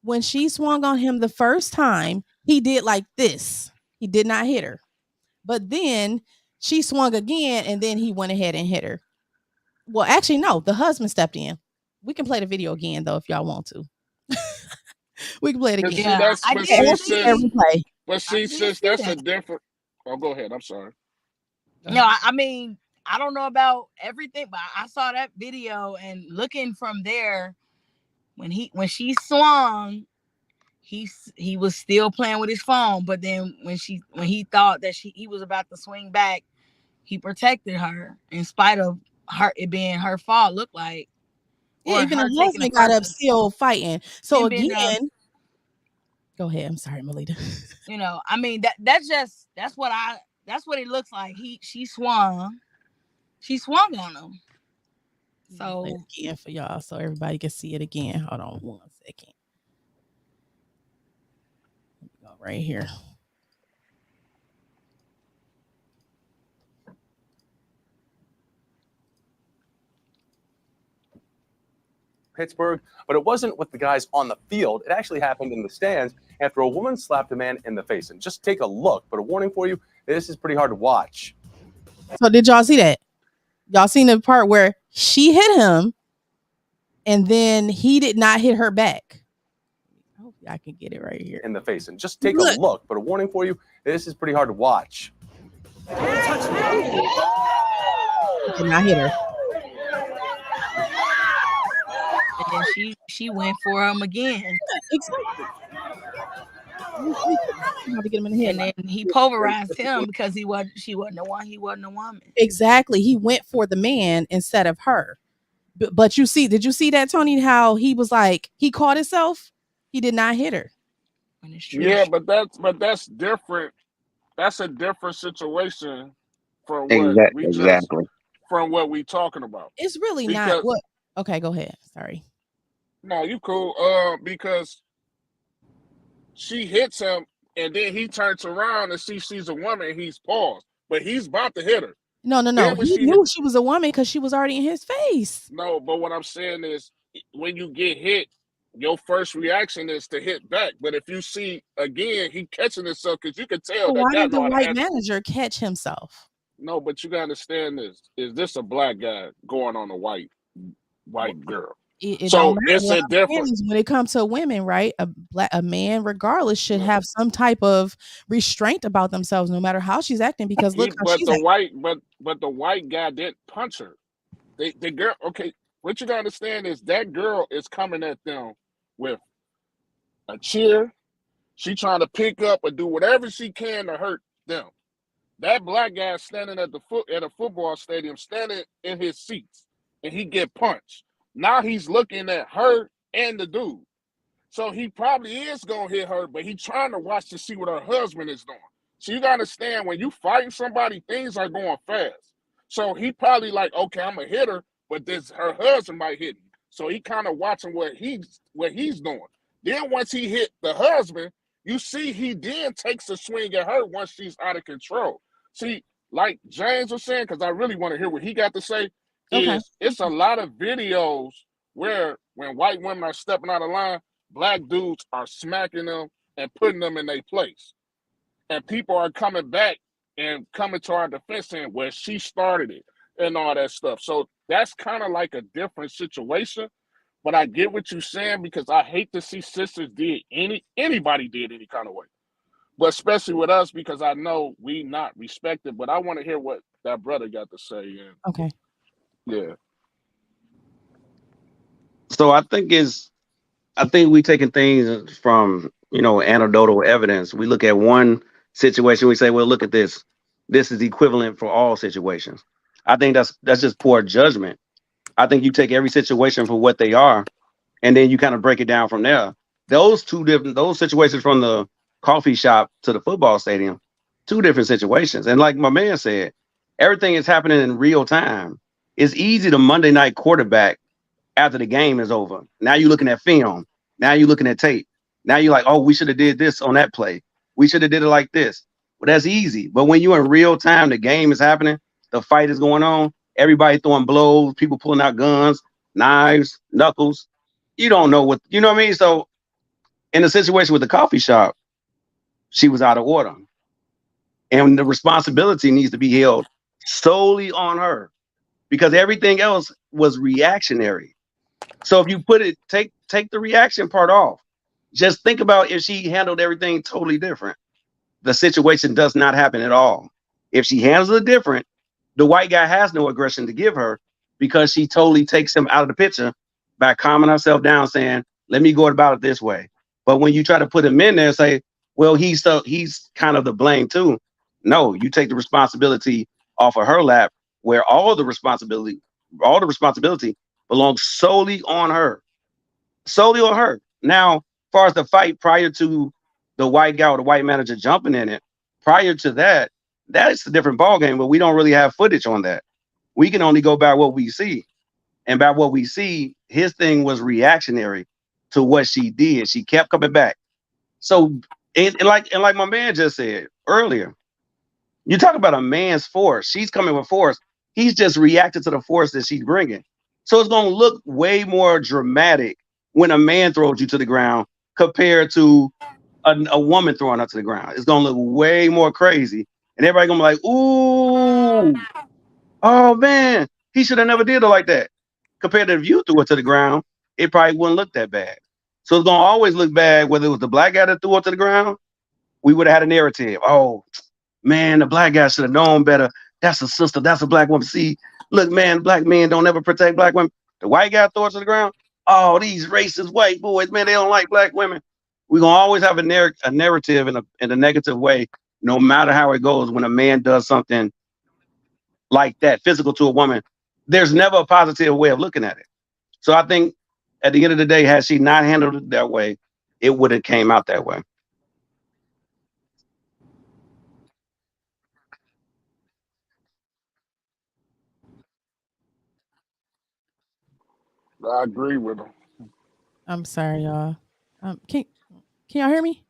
Speaker 1: when she swung on him the first time, he did like this. He did not hit her. But then she swung again, and then he went ahead and hit her. Well, actually, no, the husband stepped in. We can play the video again, though, if y'all want to. We can play it
Speaker 3: But
Speaker 1: again.
Speaker 3: see, that's
Speaker 2: I
Speaker 3: but
Speaker 2: did
Speaker 3: see,
Speaker 1: Let's
Speaker 2: see.
Speaker 3: sis,
Speaker 1: replay.
Speaker 3: but see,
Speaker 2: did
Speaker 3: sis,
Speaker 2: see
Speaker 3: that's a
Speaker 2: that.
Speaker 3: different. Oh, go ahead. I'm sorry.
Speaker 2: No, I mean, I don't know about everything, but I saw that video, and looking from there, when she swung, he was still playing with his phone. But then when he thought that he was about to swing back, he protected her in spite of it being her fault. Looked like,
Speaker 1: Yeah,
Speaker 2: or
Speaker 1: even
Speaker 2: her
Speaker 1: the
Speaker 2: taking
Speaker 1: husband
Speaker 2: the
Speaker 1: got up
Speaker 2: person.
Speaker 1: still fighting. So
Speaker 2: Him being,
Speaker 1: again, go ahead. I'm sorry, Melita.
Speaker 2: you know, I mean that's what it looks like. She swung on him. So
Speaker 1: Play it again for y'all, so everybody can see it again. Hold on 1 second. Let me go right here.
Speaker 5: Pittsburgh, but it wasn't with the guys on the field. It actually happened in the stands after a woman slapped a man in the face. And just take a look, but a warning for you, this is pretty hard to watch.
Speaker 1: So did y'all see that? Y'all seen the part where she hit him and then he did not hit her back? I hope I can get it right here.
Speaker 5: In the face. And just take a look, but a warning for you, this is pretty hard to watch.
Speaker 1: He did not hit her.
Speaker 2: And then she went for him again.
Speaker 1: Exactly. To get him in the head.
Speaker 2: And then he pulverized him because she wasn't the one. He wasn't a woman.
Speaker 1: Exactly. He went for the man instead of her. But did you see that, Tony? How he was like, he caught himself. He did not hit her.
Speaker 3: Yeah, but that's different. That's a different situation from what we talking about.
Speaker 1: It's really not what. Okay, go ahead. Sorry.
Speaker 3: No, you cool. Because she hits him, and then he turns around and sees a woman, and he's paused, but he's about to hit her.
Speaker 1: No. He knew she was a woman because she was already in his face.
Speaker 3: No, but what I'm saying is, when you get hit, your first reaction is to hit back. But if you see again, he catching himself, because you can tell.
Speaker 1: Why did the white manager catch himself?
Speaker 3: No, but you gotta understand this. Is this a black guy going on a white girl? So it's a difference
Speaker 1: when it comes to women, right? A man, regardless, should have some type of restraint about themselves, no matter how she's acting. Because look,
Speaker 3: but the white guy didn't punch her. The girl. Okay, what you gotta understand is that girl is coming at them with a chair. She trying to pick up or do whatever she can to hurt them. That black guy standing at a football stadium, standing in his seats, and he get punched. Now he's looking at her and the dude. So he probably is going to hit her, but he's trying to watch to see what her husband is doing. So you got to understand, when you fighting somebody, things are going fast. So he probably like, okay, I'm going to hit her, but her husband might hit me. So he kind of watching what he's doing. Then once he hit the husband, you see he then takes a swing at her once she's out of control. See, like James was saying, because I really want to hear what he got to say, it's a lot of videos where when white women are stepping out of line, black dudes are smacking them and putting them in their place. And people are coming back and coming to our defense saying, well, she started it and all that stuff. So that's kind of like a different situation. But I get what you're saying, because I hate to see sisters anybody did any kind of way. But especially with us, because I know we not respected. But I want to hear what that brother got to say. And
Speaker 1: okay.
Speaker 3: Yeah.
Speaker 4: So I think we taking things from, anecdotal evidence. We look at one situation, we say, well, look at this. This is equivalent for all situations. I think that's just poor judgment. I think you take every situation for what they are, and then you kind of break it down from there. Those situations, from the coffee shop to the football stadium, two different situations. And like my man said, everything is happening in real time. It's easy to Monday night quarterback after the game is over. Now you're looking at film. Now you're looking at tape. Now you're like, oh, we should have did this on that play. We should have did it like this. Well, that's easy. But when you're in real time, the game is happening, the fight is going on, everybody throwing blows, people pulling out guns, knives, knuckles. You don't know what, you know what I mean? So in the situation with the coffee shop, she was out of order. And the responsibility needs to be held solely on her because everything else was reactionary. So if you take the reaction part off, just think about if she handled everything totally different. The situation does not happen at all. If she handles it different, the white guy has no aggression to give her because she totally takes him out of the picture by calming herself down, saying, "Let me go about it this way." But when you try to put him in there and say, "Well, he's kind of the blame too," no, you take the responsibility off of her lap, where all the responsibility belongs solely on her, solely on her. Now, as far as the fight prior to the white guy or the white manager jumping in it, prior to that, that is a different ballgame, but we don't really have footage on that. We can only go by what we see. And by what we see, his thing was reactionary to what she did. She kept coming back. So, and like my man just said earlier, you talk about a man's force. She's coming with force. He's just reacted to the force that she's bringing. So it's going to look way more dramatic when a man throws you to the ground compared to a woman throwing her to the ground. It's going to look way more crazy. And everybody going to be like, ooh, oh, man, he should have never did it like that. Compared to if you threw it to the ground, it probably wouldn't look that bad. So it's going to always look bad, whether it was the black guy that threw it to the ground, we would have had a narrative. Oh, man, the black guy should have known better. That's a sister. That's a black woman. See, look, man, black men don't ever protect black women. The white guy throws it to the ground. Oh, these racist white boys, man, they don't like black women. We're going to always have a narrative in a negative way, no matter how it goes. When a man does something like that, physical to a woman, there's never a positive way of looking at it. So I think at the end of the day, had she not handled it that way, it would have came out that way.
Speaker 3: I agree with him.
Speaker 1: I'm sorry, y'all. Can y'all hear me?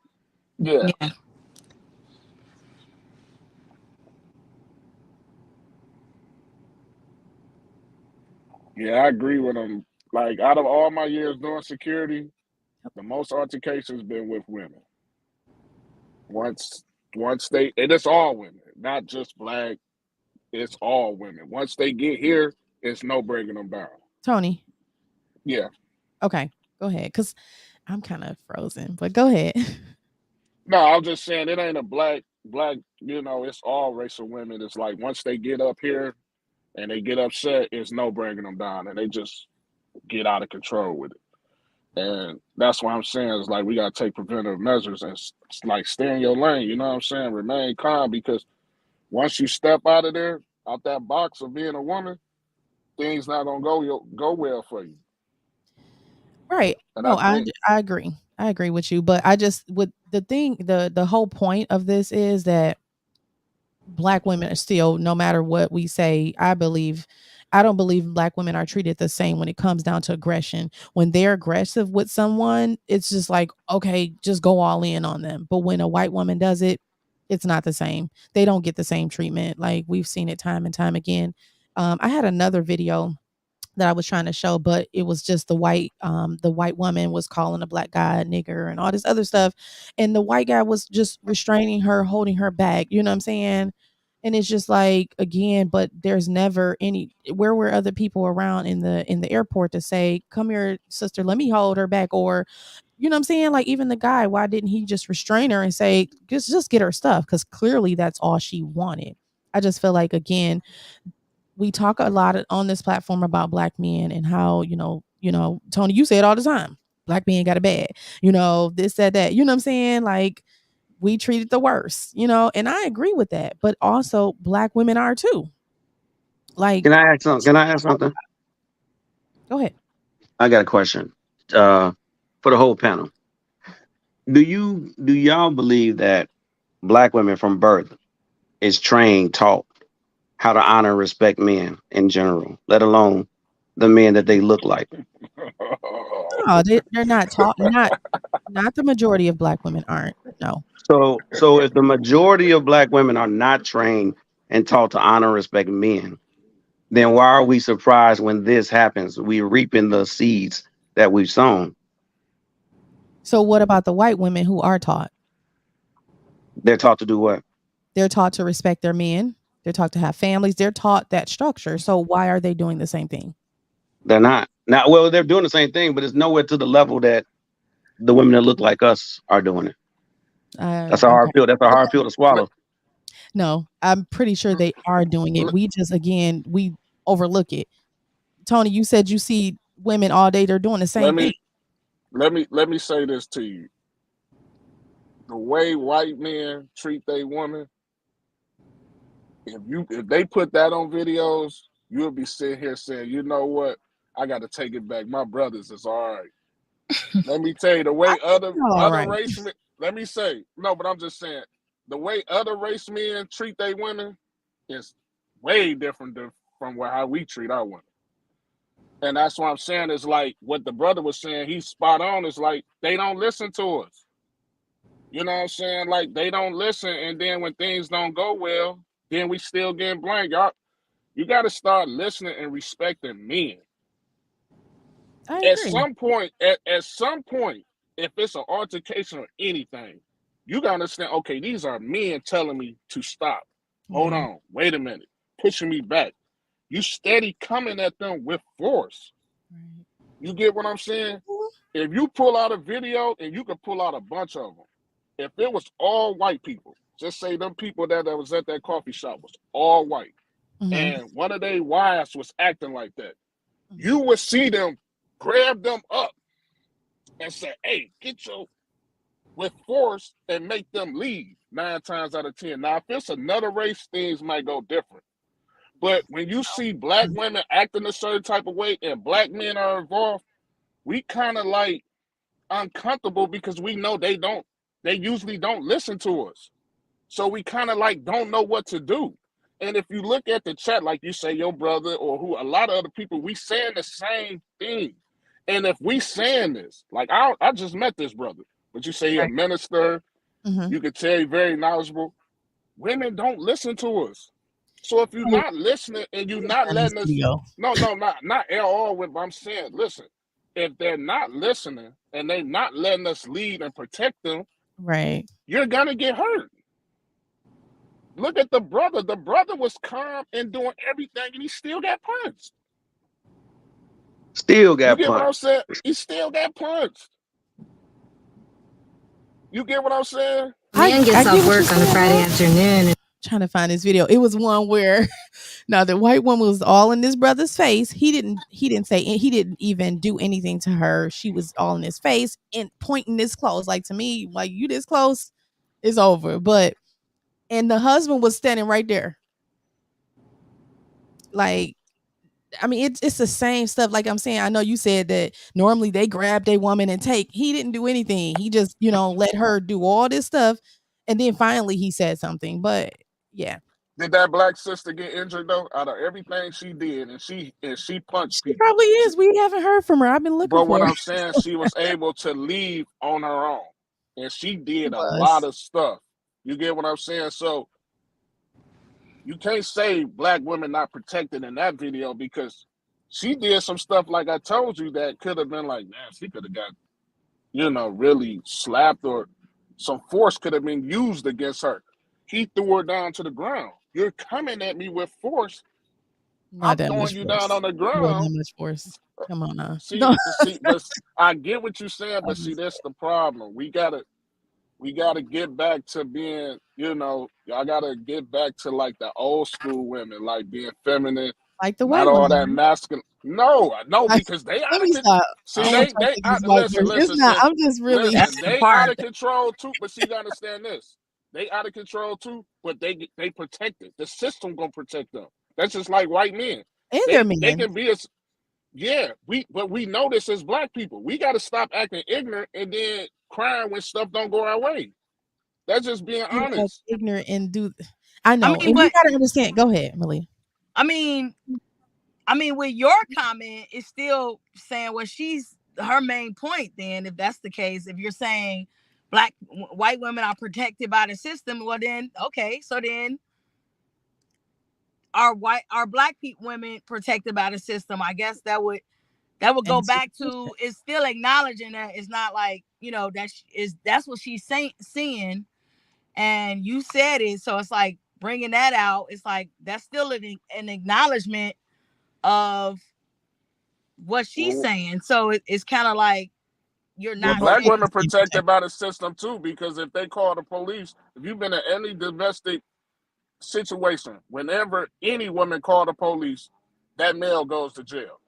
Speaker 3: Yeah.
Speaker 2: Yeah.
Speaker 3: Yeah, I agree with him. Like, out of all my years doing security, the most altercations been with women. Once they, and it's all women, not just black, it's all women. Once they get here, it's no bringing them down.
Speaker 1: Tony.
Speaker 3: Yeah.
Speaker 1: Okay, go ahead, because I'm kind of frozen, but go ahead.
Speaker 3: No, I was just saying it ain't a black, it's all race of women. It's like once they get up here and they get upset, it's no bringing them down, and they just get out of control with it. And that's why I'm saying it's like we gotta take preventive measures and like stay in your lane. You know what I'm saying? Remain calm, because once you step out of there, out that box of being a woman, things not gonna go well for you.
Speaker 1: Right.
Speaker 3: And
Speaker 1: No,
Speaker 3: I think
Speaker 1: I agree. I agree with you, but I just with the thing, the whole point of this is that black women are still, no matter what we say, I don't believe black women are treated the same when it comes down to aggression. When they're aggressive with someone, it's just like, okay, just go all in on them. But when a white woman does it, it's not the same. They don't get the same treatment. Like we've seen it time and time again. I had another video that I was trying to show, but it was just the white woman was calling a black guy a nigger and all this other stuff. And the white guy was just restraining her, holding her back. You know what I'm saying? And it's just like, again, but there's never where were other people around in the airport to say, come here, sister, let me hold her back. Or, you know what I'm saying? Like even the guy, why didn't he just restrain her and say, just get her stuff? Because clearly that's all she wanted. I just feel like, again, we talk a lot on this platform about black men and how, Tony, you say it all the time. Black men got it bad, this, that, you know what I'm saying? Like we treat it the worst, and I agree with that. But also black women are too. Like,
Speaker 4: Can I ask something?
Speaker 1: Go ahead.
Speaker 4: I got a question for the whole panel. Do y'all believe that black women from birth is taught how to honor and respect men in general, let alone the men that they look like?
Speaker 1: No, they're not taught. Not the majority of black women aren't. No.
Speaker 4: So if the majority of black women are not trained and taught to honor and respect men, then why are we surprised when this happens? We're reaping the seeds that we've sown.
Speaker 1: So what about the white women who are taught?
Speaker 4: They're taught to do what?
Speaker 1: They're taught to respect their men. They're taught to have families. They're taught that structure. So why are they doing the same thing?
Speaker 4: They're not. Now, well, they're doing the same thing, but it's nowhere to the level that the women that look like us are doing it. That's a hard
Speaker 1: Okay.
Speaker 4: pill. That's a hard pill to swallow.
Speaker 1: No, I'm pretty sure they are doing it. We just, again, we overlook it. Tony, you said you see women all day. They're doing the same thing.
Speaker 3: Let me say this to you. The way white men treat their woman, if they put that on videos, you'll be sitting here saying, you know what? I got to take it back. My brothers is all right. Let me tell you, the way other
Speaker 1: right.
Speaker 3: race men, let me say, no, but I'm just saying, the way other race men treat their women is way different from how we treat our women. And that's what I'm saying is like what the brother was saying, he's spot on, is like they don't listen to us. You know what I'm saying? Like they don't listen, and then when things don't go well, then we still getting blamed. Y'all, you got to start listening and respecting men.
Speaker 1: I agree.
Speaker 3: At some point, if it's an altercation or anything, you gotta understand, okay, these are men telling me to stop. Hold on, wait a minute, pushing me back. You steady coming at them with force.
Speaker 1: Right.
Speaker 3: You get what I'm saying? If you pull out a video, and you can pull out a bunch of them, if it was all white people, just say them people that was at that coffee shop was all white, and one of their wives was acting like that, you would see them grab them up and say, hey, get your, with force, and make them leave 9 times out of 10. Now, if it's another race, things might go different. But when you see black women acting a certain type of way and black men are involved, we kind of like uncomfortable because we know they usually don't listen to us. So we kind of like don't know what to do. And if you look at the chat, like you say, your brother or who, a lot of other people, we saying the same thing. And if we saying this, like I just met this brother, but you say he a minister, you can tell he's very knowledgeable. Women don't listen to us. So if you're not listening and you're not letting us, not at all with, but I'm saying, listen, if they're not listening and they're not letting us lead and protect them,
Speaker 1: right,
Speaker 3: you're gonna get hurt. Look at the brother. The brother was calm and doing everything, and he still got punched.
Speaker 4: Still got
Speaker 3: You get what I'm
Speaker 4: punched.
Speaker 3: saying? He still got punched. You get what I'm saying?
Speaker 6: Man gets off work on a Friday afternoon.
Speaker 1: Trying to find this video. It was one where now the white woman was all in this brother's face. He didn't even do anything to her. She was all in his face and pointing this close. Like, to me, like, you this close, it's over. And the husband was standing right there. Like, I mean, it's the same stuff. Like I'm saying, I know you said that normally they grab their woman and take. He didn't do anything. He just, let her do all this stuff. And then finally he said something. But yeah.
Speaker 3: Did that black sister get injured though? Out of everything she did, and she punched
Speaker 1: She
Speaker 3: people.
Speaker 1: probably is. We haven't heard from her. I've been looking
Speaker 3: But
Speaker 1: for
Speaker 3: what
Speaker 1: her.
Speaker 3: I'm saying, she was able to leave on her own, and she did a lot of stuff. You get what I'm saying? So you can't say black women not protected in that video, because she did some stuff, like I told you, that could have been like, man, she could have got, really slapped, or some force could have been used against her. He threw her down to the ground. You're coming at me with force. I'm throwing you down on the ground.
Speaker 1: Not that much force. Come on now.
Speaker 3: See, but I get what you're saying, but see, that's the problem. We gotta get back to being, y'all gotta get back to like the old school women, like being feminine,
Speaker 1: like the
Speaker 3: not
Speaker 1: white
Speaker 3: all
Speaker 1: women.
Speaker 3: that masculine. No, because they out of control. See, listen.
Speaker 1: I'm just really.
Speaker 3: Listen, they out of control too. But see, you gotta understand this. They out of control too, but they protect it. The system gonna protect them. That's just like white men.
Speaker 1: And their men.
Speaker 3: They can be but we know this as black people. We got to stop acting ignorant and then crying when stuff don't go our way. That's just being honest.
Speaker 1: Ignorant and do. I know, and you got to understand. Go ahead, Malia.
Speaker 2: I mean, with your comment, it's still saying her main point. Then, if that's the case, if you're saying white women are protected by the system, well then, okay, so then are black people women protected by the system? I guess that would go back to, it's still acknowledging that it's not like, that's what she's seeing, and you said it, so it's like bringing that out. It's like that's still an acknowledgement of what she's saying. So it's kind of like you're
Speaker 3: Well,
Speaker 2: not
Speaker 3: black
Speaker 2: saying.
Speaker 3: women protected by the system too, because if they call the police, if you've been in any domestic situation, whenever any woman call the police, that male goes to jail.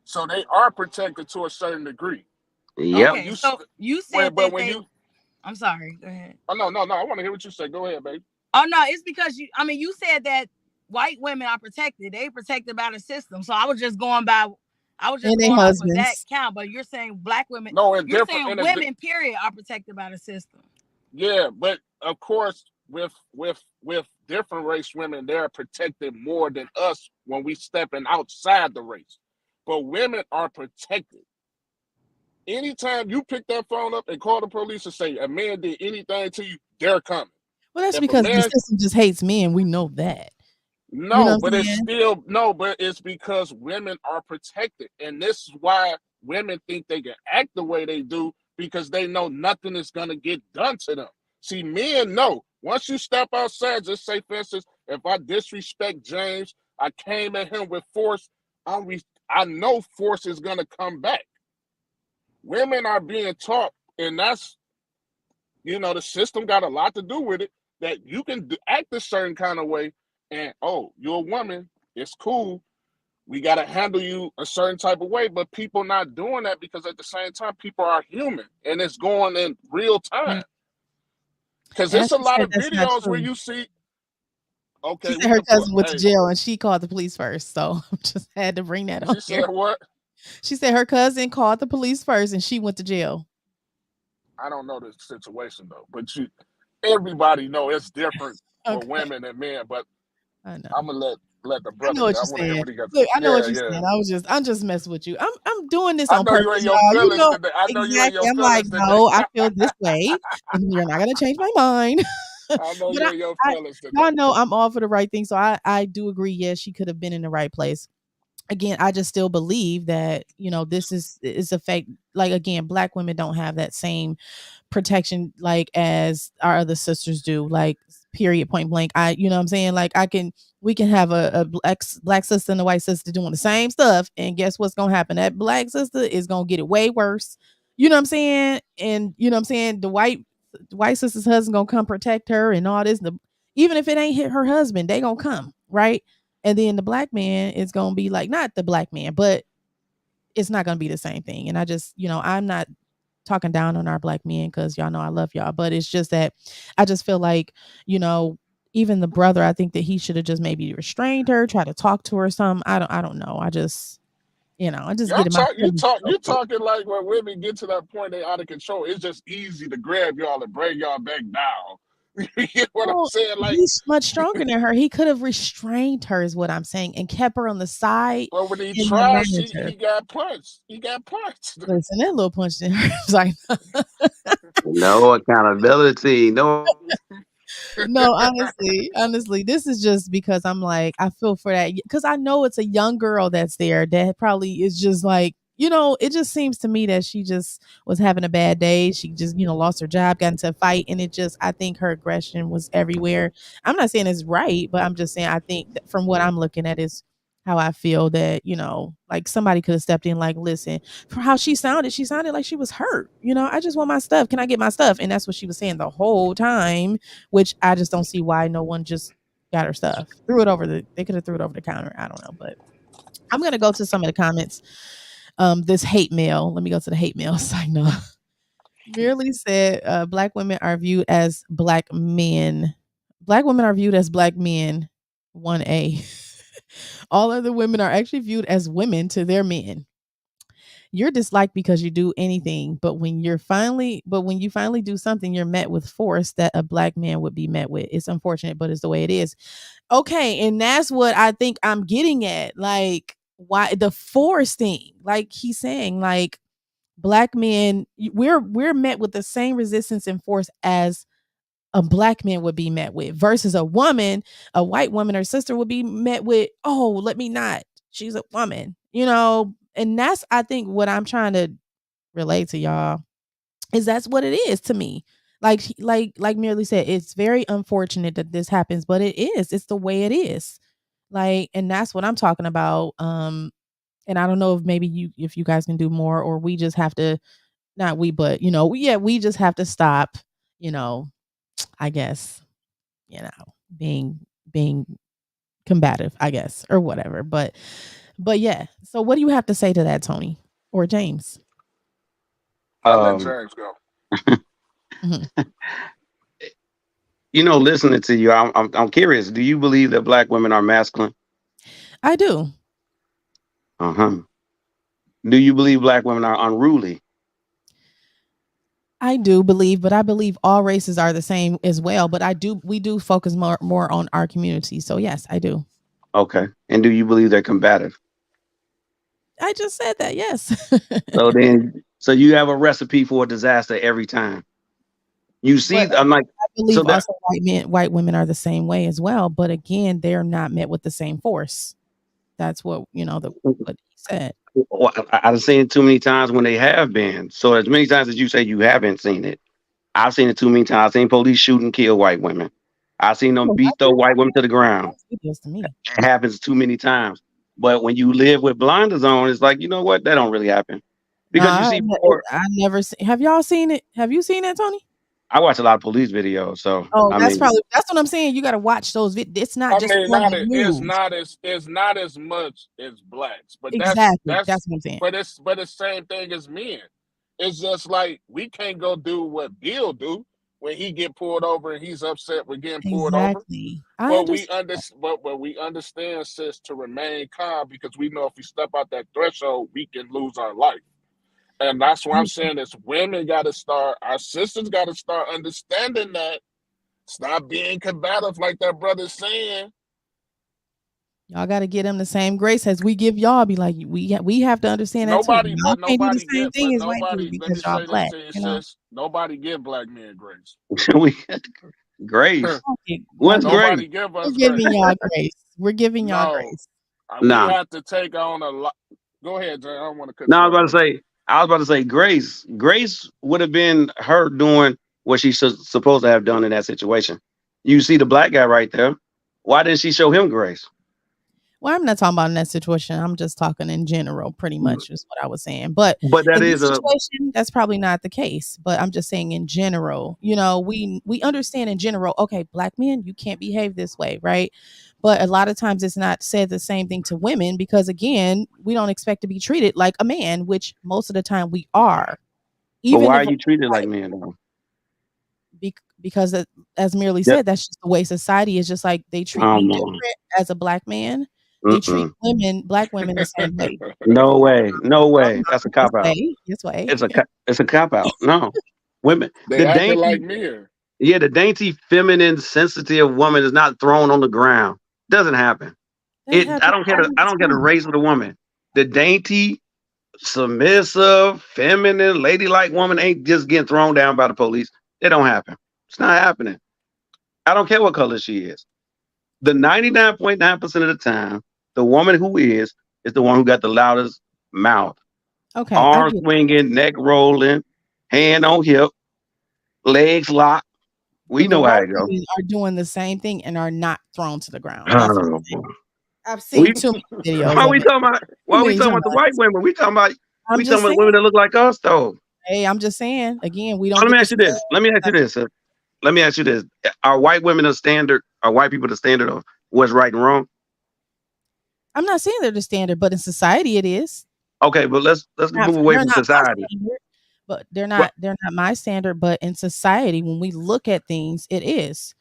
Speaker 3: So they are protected to a certain degree.
Speaker 4: Yep.
Speaker 2: Okay, so you said
Speaker 3: but
Speaker 2: that
Speaker 3: when
Speaker 2: they.
Speaker 3: you,
Speaker 2: I'm sorry. Go ahead.
Speaker 3: oh no, I want to hear what you say. Go ahead, babe.
Speaker 2: Oh no, it's because you said that white women are protected. They protected by the system. So I was just going by. I was just
Speaker 1: And their
Speaker 2: going off of that
Speaker 1: husbands.
Speaker 2: count. But you're saying black women.
Speaker 3: No,
Speaker 2: You're saying women, period, are protected by the system.
Speaker 3: Yeah, but of course, with different race women, they're protected more than us when we stepping outside the race. But women are protected. Anytime you pick that phone up and call the police and say a man did anything to you, they're coming.
Speaker 1: Well, that's because the system just hates men. We know that.
Speaker 3: No, you know but it's still but it's because women are protected, and this is why women think they can act the way they do, because they know nothing is gonna get done to them. See, men know once you step outside, just say, for instance, if I disrespect James, I came at him with force, I know force is gonna come back. Women are being taught, and that's, the system got a lot to do with it, that you can act a certain kind of way, and you're a woman, it's cool, we got to handle you a certain type of way. But people not doing that, because at the same time, people are human, and it's going in real time. Because there's a lot of videos where you see,
Speaker 1: she said her cousin went to jail and she called the police first, so I just had to bring that up.
Speaker 3: She said what?
Speaker 1: She said her cousin called the police first and she went to jail.
Speaker 3: I don't know the situation though, but everybody know it's different for women and men. But
Speaker 1: I know.
Speaker 3: I'm gonna let the brother.
Speaker 1: I know what you're saying. Look, I know what you're saying. I'm just messing with you. I'm doing this on purpose.
Speaker 3: I know
Speaker 1: exactly. I'm like, no, I feel this way, and you're not gonna change my mind.
Speaker 3: I know you're your feelings today.
Speaker 1: I know I'm all for the right thing, so I do agree. Yes, she could have been in the right place. Again, I just still believe that, this is a fact. Like, again, black women don't have that same protection like as our other sisters do, like, period, point blank. You know what I'm saying? Like, we can have a black sister and a white sister doing the same stuff, and guess what's gonna happen? That black sister is gonna get it way worse. You know what I'm saying? And you know what I'm saying? The white sister's husband gonna come protect her and all this. Even if it ain't hit her husband, they gonna come, right? And then the black man is going to be like, not the black man, but it's not going to be the same thing. And I just, I'm not talking down on our black men, because y'all know I love y'all. But it's just that I just feel like, even the brother, I think that he should have just maybe restrained her, try to talk to her or something. I don't know. I just get
Speaker 3: you're talking like when women get to that point, they out of control. It's just easy to grab y'all and bring y'all back down. You get what I'm saying? Like,
Speaker 1: he's much stronger than her. He could have restrained her, is what I'm saying, and kept her on the side.
Speaker 3: Well, when he tried, he got punched.
Speaker 1: Listen, that little punch didn't hurt. Like,
Speaker 4: no accountability. No.
Speaker 1: No, honestly, this is just because I'm like, I feel for that, because I know it's a young girl that's there that probably is just like, it just seems to me that she just was having a bad day. She just, lost her job, got into a fight, and I think her aggression was everywhere. I'm not saying it's right, but I'm just saying I think that from what I'm looking at is how I feel that, like somebody could have stepped in, like, listen, for how she sounded like she was hurt. I just want my stuff. Can I get my stuff? And that's what she was saying the whole time, which I just don't see why no one just got her stuff. They could have threw it over the counter. I don't know, but I'm going to go to some of the comments. This hate mail. Let me go to the hate mail sign up. Merely said, black women are viewed as black men. Black women are viewed as black men. 1A. All other women are actually viewed as women to their men. You're disliked because you do anything, but when you finally do something, you're met with force that a black man would be met with. It's unfortunate, but it's the way it is. Okay, and that's what I think I'm getting at. Like, why the force thing? Like he's saying, like, black men, we're met with the same resistance and force as a black man would be met with, versus a woman, a white woman or sister would be met with, oh, let me not. She's a woman, and that's, I think, what I'm trying to relate to y'all is that's what it is to me. Like Merely said, it's very unfortunate that this happens, but it's the way it is. And that's what I'm talking about. And I don't know if maybe if you guys can do more, or we just have to, not we, but we just have to stop, I guess, being combative, I guess, or whatever. But yeah. So what do you have to say to that, Tony or James?
Speaker 3: I'll let James go.
Speaker 4: Listening to you, I'm curious. Do you believe that black women are masculine?
Speaker 1: I do.
Speaker 4: Do you believe black women are unruly?
Speaker 1: I do believe, but I believe all races are the same as well. But we do focus more on our community. So yes, I do.
Speaker 4: Okay. And do you believe they're combative?
Speaker 1: I just said that, yes.
Speaker 4: So you have a recipe for a disaster every time. You see,
Speaker 1: But
Speaker 4: I'm like,
Speaker 1: I believe also white women are the same way as well. But again, they're not met with the same force. That's what, what he said.
Speaker 4: Well, I've seen it too many times when they have been. So as many times as you say you haven't seen it, I've seen it too many times. I've seen police shoot and kill white women. I've seen them beat those white women to the ground. It happens too many times. But when you live with blinders on, it's like, you know what? That don't really happen. Because you see more.
Speaker 1: I never seen. Have y'all seen it? Have you seen that, Tony?
Speaker 4: I watch a lot of police videos, so
Speaker 1: that's what I'm saying. You got to watch those. It's not just
Speaker 3: it's not as much as blacks, but
Speaker 1: exactly that's what I'm saying.
Speaker 3: But the same thing as men. It's just like we can't go do what Bill do when he get pulled over and he's upset with getting pulled over. But we understand, sis, to remain calm, because we know if we step out that threshold, we can lose our life. And that's what I'm saying is women got to start, our sisters got to start understanding that. Stop being combative like that brother's saying.
Speaker 1: Y'all got to get them the same grace as we give y'all. Be like, we have to understand that too. Y'all can't do the same thing as white people because y'all black.
Speaker 3: Nobody give black men grace.
Speaker 4: Grace?
Speaker 3: What's grace?
Speaker 1: We're giving y'all grace. We're giving y'all grace.
Speaker 3: We have to take on a lot. Go ahead, Jay. I don't want to cut you
Speaker 4: off. I was about to say Grace. Grace would have been her doing what she's supposed to have done in that situation. You see the black guy right there. Why didn't she show him grace?
Speaker 1: Well, I'm not talking about in that situation. I'm just talking in general, pretty much is what I was saying. But
Speaker 4: that
Speaker 1: in
Speaker 4: is
Speaker 1: this situation, that's probably not the case. But I'm just saying in general, we understand in general, okay, black men, you can't behave this way, right? But a lot of times it's not said the same thing to women because, again, we don't expect to be treated like a man, which most of the time we are.
Speaker 4: But why are you treated like men, though?
Speaker 1: Because as Merely said, that's just the way society is. Just like they treat me different as a black man. They treat black women the same way.
Speaker 4: No way. That's a cop out.
Speaker 1: This way.
Speaker 4: It's a cop out. No, women.
Speaker 3: They acting like men.
Speaker 4: Yeah, the dainty, feminine, sensitive woman is not thrown on the ground. Doesn't happen. I don't care the race of the woman. The dainty, submissive, feminine, ladylike woman ain't just getting thrown down by the police. It don't happen. It's not happening. I don't care what color she is. The 99.9% of the time, the woman who is the one who got the loudest mouth.
Speaker 1: Okay.
Speaker 4: Arms swinging, neck rolling, hand on hip, legs locked. We know how it goes.
Speaker 1: Are doing the same thing and are not thrown to the ground. I've
Speaker 4: seen
Speaker 1: too many videos.
Speaker 4: Why are we talking about the white women? We talking about women that look like us, though.
Speaker 1: Hey, I'm just saying. Again, we don't.
Speaker 4: Let me ask you this. Are white women the standard? Are white people the standard of what's right and wrong?
Speaker 1: I'm not saying they're the standard, but in society it is.
Speaker 4: Okay, but let's move away from society.
Speaker 1: But they're not my standard, but in society, when we look at things, it is.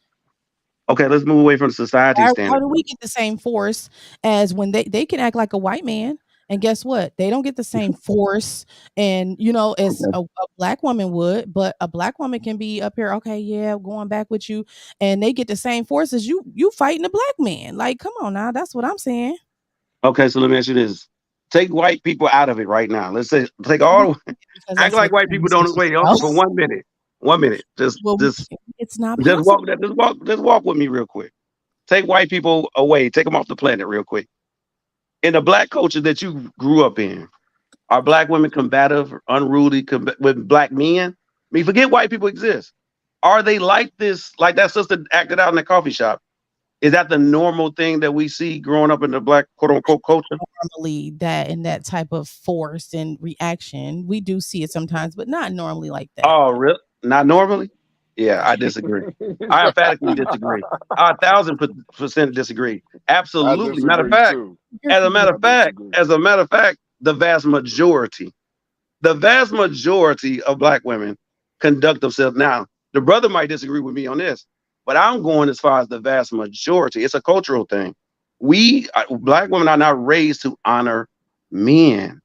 Speaker 4: Okay, let's move away from society standard.
Speaker 1: How do we get the same force as when they can act like a white man? And guess what? They don't get the same force and, as a black woman would, but a black woman can be up here. Okay. Yeah. Going back with you. And they get the same force as you fighting a black man. Like, come on now. That's what I'm saying.
Speaker 4: Okay. So let me ask you this. Take white people out of it right now. Let's say, take all, act like white people don't wait for 1 minute. 1 minute.
Speaker 1: Well, it's not possible.
Speaker 4: Just walk with me real quick. Take white people away. Take them off the planet real quick. In the black culture that you grew up in, are black women combative, unruly with black men? I mean, forget white people exist. Are they like this? Like that sister acted out in the coffee shop? Is that the normal thing that we see growing up in the black quote unquote culture?
Speaker 1: Normally, that and that type of force and reaction, we do see it sometimes, but not normally like that.
Speaker 4: Oh, really? Not normally? Yeah, I disagree. I emphatically disagree. I 1,000% disagree. Absolutely. Matter of fact, as a matter of fact, the vast majority of black women conduct themselves. Now, the brother might disagree with me on this, but I'm going as far as the vast majority. It's a cultural thing. Black women are not raised to honor men.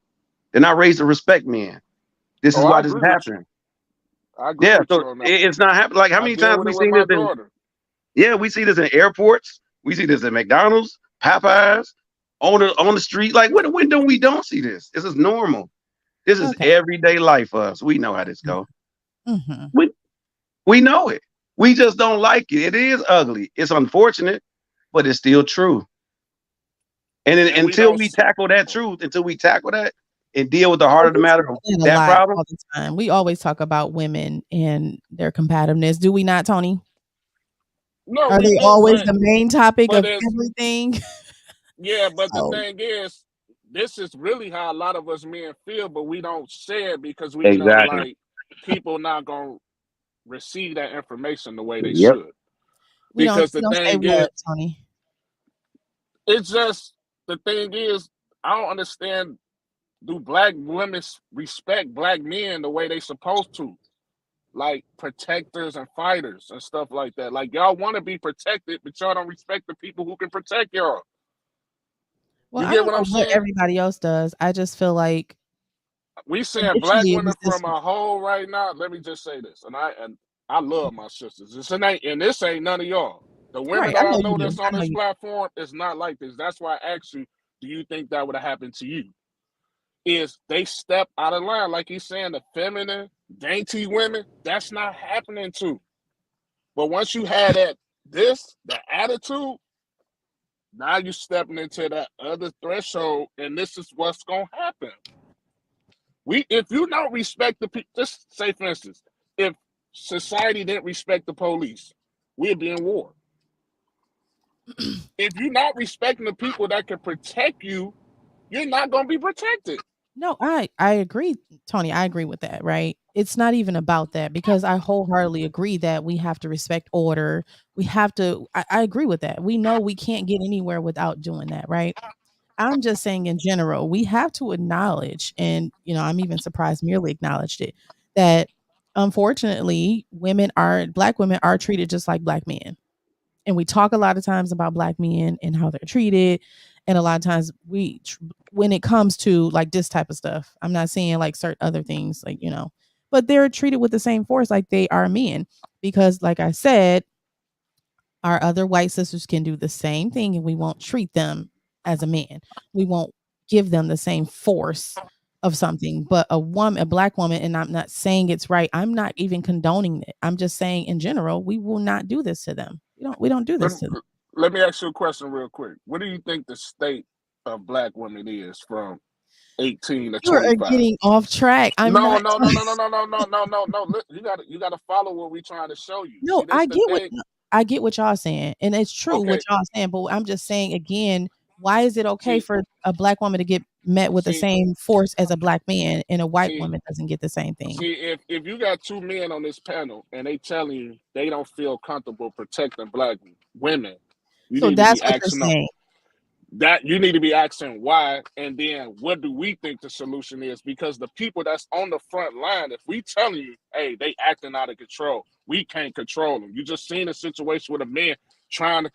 Speaker 4: They're not raised to respect men. This is why this is happening. Yeah, so it's not happening. Like how many times we seen this? We see this in airports. We see this in McDonald's, Popeyes, on the street. Like when don't see this? This is normal. This is everyday life for us. We know how this goes.
Speaker 1: Mm-hmm.
Speaker 4: We know it. We just don't like it. It is ugly. It's unfortunate, but it's still true. And until we tackle that truth, and deal with the heart of the matter of that problem.
Speaker 1: All the time. We always talk about women and their combativeness. Do we not, Tony?
Speaker 3: No.
Speaker 1: Are they always the main topic of everything?
Speaker 3: Yeah, but the thing is, this is really how a lot of us men feel, but we don't say it because we know like people not gonna receive that information the way they should. Because the thing is,
Speaker 1: Tony,
Speaker 3: it's just the thing is, I don't understand. Do black women respect black men the way they supposed to? Like protectors and fighters and stuff like that. Like y'all want to be protected, but y'all don't respect the people who can protect y'all.
Speaker 1: Well, you get what I'm saying? Everybody else does. I just feel like
Speaker 3: we saying black women from a whole right now. Let me just say this, and I love my sisters. This ain't none of y'all. The women that I know that's on this platform is not like this. That's why I asked you, do you think that would have happened to you? Is they step out of line, like he's saying, the feminine, dainty women, that's not happening to. But once you had the attitude, now you're stepping into that other threshold, and this is what's gonna happen. If you don't respect the people, just say for instance, if society didn't respect the police, we'd be in war. If you're not respecting the people that can protect you, you're not gonna be protected.
Speaker 1: No, I agree, Tony. I agree with that, right? It's not even about that because I wholeheartedly agree that we have to respect order. We have to, I agree with that. We know we can't get anywhere without doing that, right? I'm just saying in general, we have to acknowledge, and I'm even surprised Merely acknowledged it, that unfortunately black women are treated just like black men. And we talk a lot of times about black men and how they're treated. And a lot of times when it comes to like this type of stuff, I'm not saying like certain other things, like, but they're treated with the same force like they are men. Because like I said, our other white sisters can do the same thing and we won't treat them as a man. We won't give them the same force of something. But a black woman, and I'm not saying it's right, I'm not even condoning it. I'm just saying in general, we will not do this to them. We don't do this to them.
Speaker 3: Let me ask you a question real quick. What do you think the state of black women is from 18 to 25?
Speaker 1: You are getting off track.
Speaker 3: No. You gotta follow what we're trying to show you.
Speaker 1: No, I get what y'all saying, and it's true what y'all saying. But I'm just saying again, why is it okay for a black woman to get met with the same force as a black man, and a white woman doesn't get the same thing?
Speaker 3: See, if you got two men on this panel and they telling you they don't feel comfortable protecting black women,
Speaker 1: so that's what you're saying.
Speaker 3: That you need to be asking why, and then what do we think the solution is? Because the people that's on the front line, if we tell you, hey, they acting out of control, we can't control them. You just seen a situation with a man trying to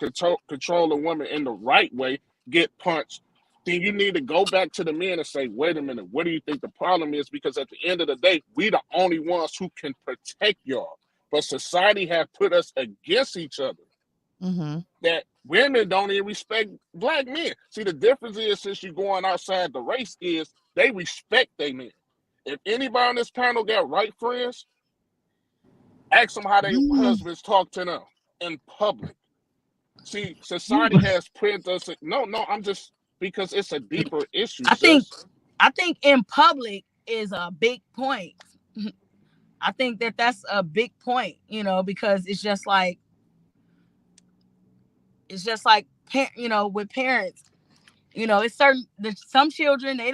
Speaker 3: control a woman in the right way, get punched. Then you need to go back to the men and say, wait a minute, what do you think the problem is? Because at the end of the day, we the only ones who can protect y'all. But society have put us against each other.
Speaker 1: Mm-hmm.
Speaker 3: That women don't even respect black men. See, the difference is, since you're going outside the race, is they respect their men. If anybody on this panel got white friends, Ask them how their husbands talk to them in public. See, society has put us. No, I'm just because it's a deeper issue.
Speaker 2: I think in public is a big point. I think that's a big point, because it's just like with parents, it's certain some children they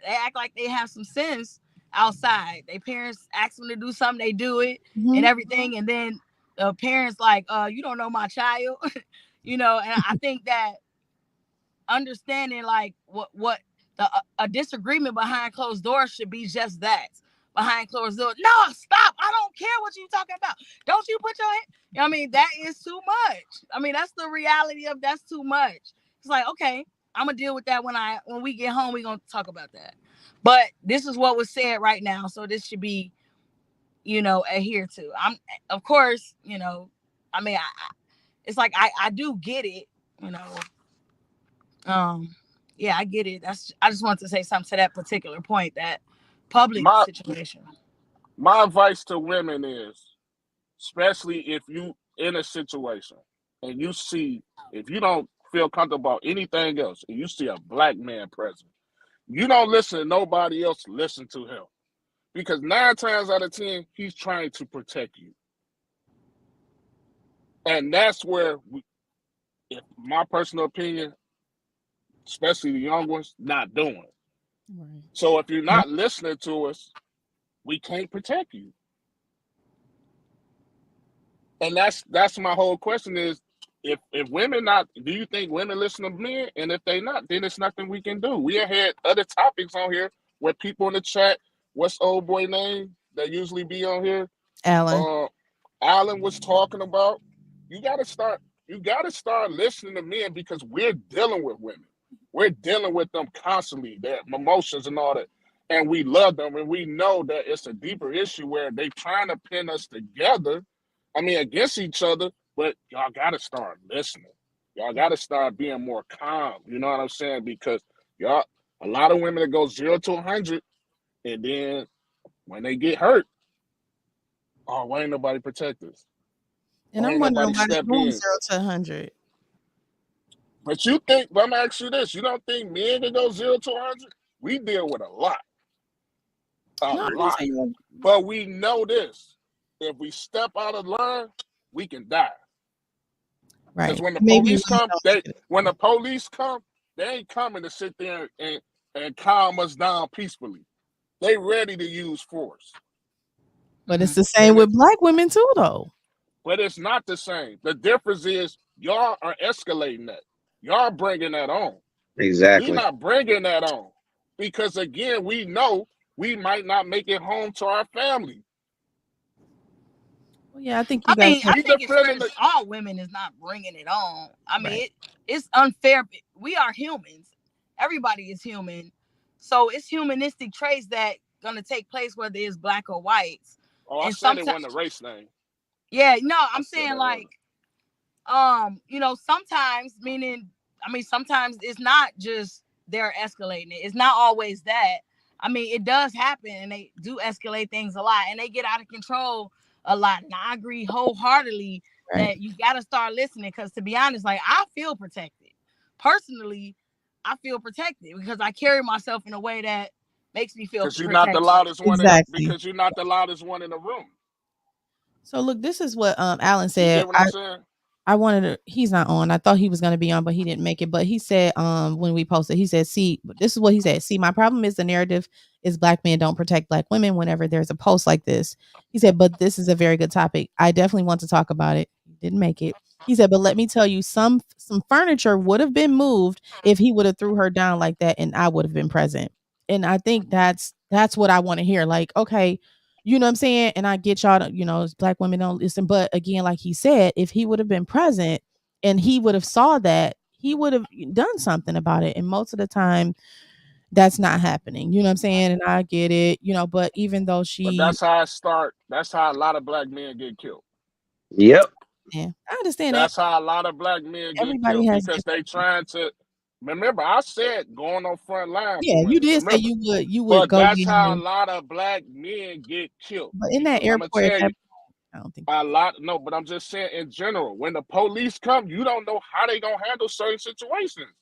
Speaker 2: act like they have some sense outside. Their parents ask them to do something, they do it and everything, and then the parents like, you don't know my child, and I think that understanding like what a disagreement behind closed doors should be just that. Behind closed doors. No, stop. I don't care what you're talking about. Don't you put your hand. That is too much. That's the reality of that's too much. It's like, okay, I'm gonna deal with that when we get home, we're gonna talk about that. But this is what was said right now. So this should be, adhered to. Of course, it's like I do get it, yeah, I get it. I just wanted to say something to that particular point, that public situation.
Speaker 3: My advice to women is, especially if you in a situation and you see, if you don't feel comfortable about anything else and you see a black man present, you don't listen to nobody else, listen to him. Because 9 times out of 10, he's trying to protect you. And that's where, in my personal opinion, especially the young ones, not doing it. Right. So if you're not listening to us, we can't protect you. And that's my whole question is, if women not, do you think women listen to men? And if they not, then it's nothing we can do. We have had other topics on here where people in the chat, what's old boy name that usually be on here?
Speaker 1: Alan.
Speaker 3: Alan was talking about, you gotta start listening to men, because we're dealing with women. We're dealing with them constantly, their emotions and all that. And we love them, and we know that it's a deeper issue where they trying to pin us together, against each other, but y'all got to start listening. Y'all got to start being more calm. You know what I'm saying? Because a lot of women that go 0 to 100, and then when they get hurt, why ain't nobody protect us?
Speaker 1: And I'm wondering why they're going 0 to 100.
Speaker 3: But you think, let me ask you this, you don't think men can go 0 to 100? We deal with a lot. A lot. But we know this. If we step out of line, we can die. Right. Because when the police come, they ain't coming to sit there and calm us down peacefully. They ready to use force.
Speaker 1: But it's the same with black women too, though.
Speaker 3: But it's not the same. The difference is y'all are escalating that. Y'all bringing that on.
Speaker 4: Exactly.
Speaker 3: We're not bringing that on. Because, again, we know we might not make it home to our family.
Speaker 1: Well, yeah, I think
Speaker 2: I think it's all women is not bringing it on. It's unfair. We are humans. Everybody is human. So it's humanistic traits that going to take place whether it's black or white.
Speaker 3: Oh, I said it wasn't a race thing.
Speaker 2: Yeah, no, I'm saying like, sometimes, sometimes it's not just they're escalating it. It's not always that. It does happen, and they do escalate things a lot, and they get out of control a lot. And I agree wholeheartedly that you got to start listening, because to be honest, like, I feel protected. Personally, I feel protected because I carry myself in a way that makes me feel protected.
Speaker 3: Because you're not the loudest one.
Speaker 1: Exactly.
Speaker 3: Because you're not the loudest one in the room.
Speaker 1: So look, this is what Alan said.
Speaker 3: You get what I'm saying?
Speaker 1: I wanted to, he's not on. I thought he was going to be on, but he didn't make it. But he said, when we posted, he said, this is what he said. See, my problem is the narrative is black men don't protect black women whenever there's a post like this. He said, but this is a very good topic. I definitely want to talk about it. He didn't make it. He said, but let me tell you, some furniture would have been moved if he would have threw her down like that, and I would have been present. And I think that's what I want to hear. Like, okay, you know what I'm saying? And I get y'all, black women don't listen. But again, like he said, if he would have been present and he would have saw that, he would have done something about it. And most of the time, that's not happening. You know what I'm saying? And I get it, but even though
Speaker 3: But that's how that's how a lot of black men get killed.
Speaker 4: Yep.
Speaker 1: Yeah, I understand
Speaker 3: that's how a lot of black men get killed, because they trying to Remember, I said going on front line
Speaker 1: Yeah,
Speaker 3: for
Speaker 1: you
Speaker 3: women.
Speaker 1: did say
Speaker 3: Remember,
Speaker 1: you would
Speaker 3: but
Speaker 1: go
Speaker 3: that's how a
Speaker 1: in,
Speaker 3: lot of black men get killed.
Speaker 1: but in that
Speaker 3: Because I'm gonna
Speaker 1: airport at
Speaker 3: tell
Speaker 1: that
Speaker 3: you,
Speaker 1: point, I don't think.
Speaker 3: but I'm just saying in general, when the police come, you don't know how they gonna handle certain situations.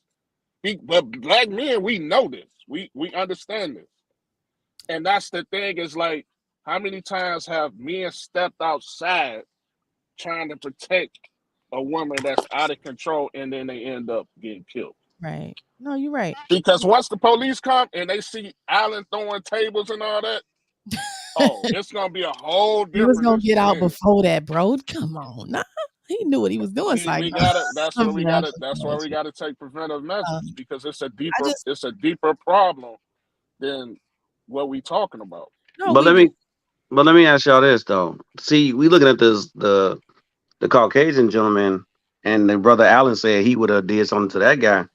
Speaker 3: But black men, we know this. We understand this. And that's the thing, is like, how many times have men stepped outside trying to protect a woman that's out of control, and then they end up getting killed?
Speaker 1: Right. No, you're right.
Speaker 3: Because once the police come and they see Allen throwing tables and all that, oh, it's gonna be a whole
Speaker 1: He was
Speaker 3: different
Speaker 1: gonna get out
Speaker 3: experience.
Speaker 1: before that, bro. Come on, nah. He knew what he was doing,
Speaker 3: See, we
Speaker 1: Psycho.
Speaker 3: gotta. That's
Speaker 1: I'm
Speaker 3: where we
Speaker 1: sorry, I'm
Speaker 3: gotta. That's
Speaker 1: messing
Speaker 3: why
Speaker 1: with
Speaker 3: we
Speaker 1: you.
Speaker 3: gotta take preventive measures, because it's a
Speaker 1: I
Speaker 3: deeper.
Speaker 1: just
Speaker 3: It's a deeper problem than what we talking about.
Speaker 1: no,
Speaker 4: But
Speaker 1: we
Speaker 4: let
Speaker 1: do.
Speaker 4: me but let me ask y'all this though. See, we looking at this the Caucasian gentleman, and then brother Allen said he would have did something to that guy.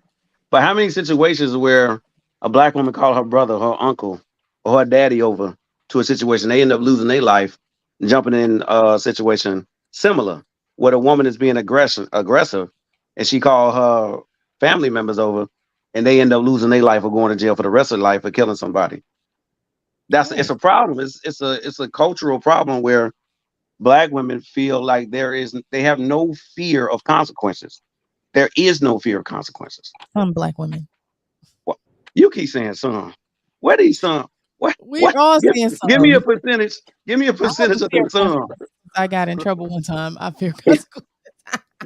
Speaker 4: But how many situations where a black woman called her brother, her uncle, or her daddy over to a situation, they end up losing their life, jumping in a situation similar, where the woman is being aggressive, and she called her family members over, and they end up losing their life or going to jail for the rest of their life for killing somebody. It's
Speaker 1: Right.
Speaker 4: a problem. It's a cultural problem where black women feel like they have no fear of consequences. There is no fear of consequences.
Speaker 1: Some black women.
Speaker 4: What you keep saying, some? Where these some?
Speaker 1: We're all saying
Speaker 4: Give me a
Speaker 1: some.
Speaker 4: percentage. Give me a
Speaker 1: I have
Speaker 4: percentage
Speaker 1: to
Speaker 4: of
Speaker 1: fear
Speaker 4: the some.
Speaker 1: consequences. I got in trouble one time. I fear consequences.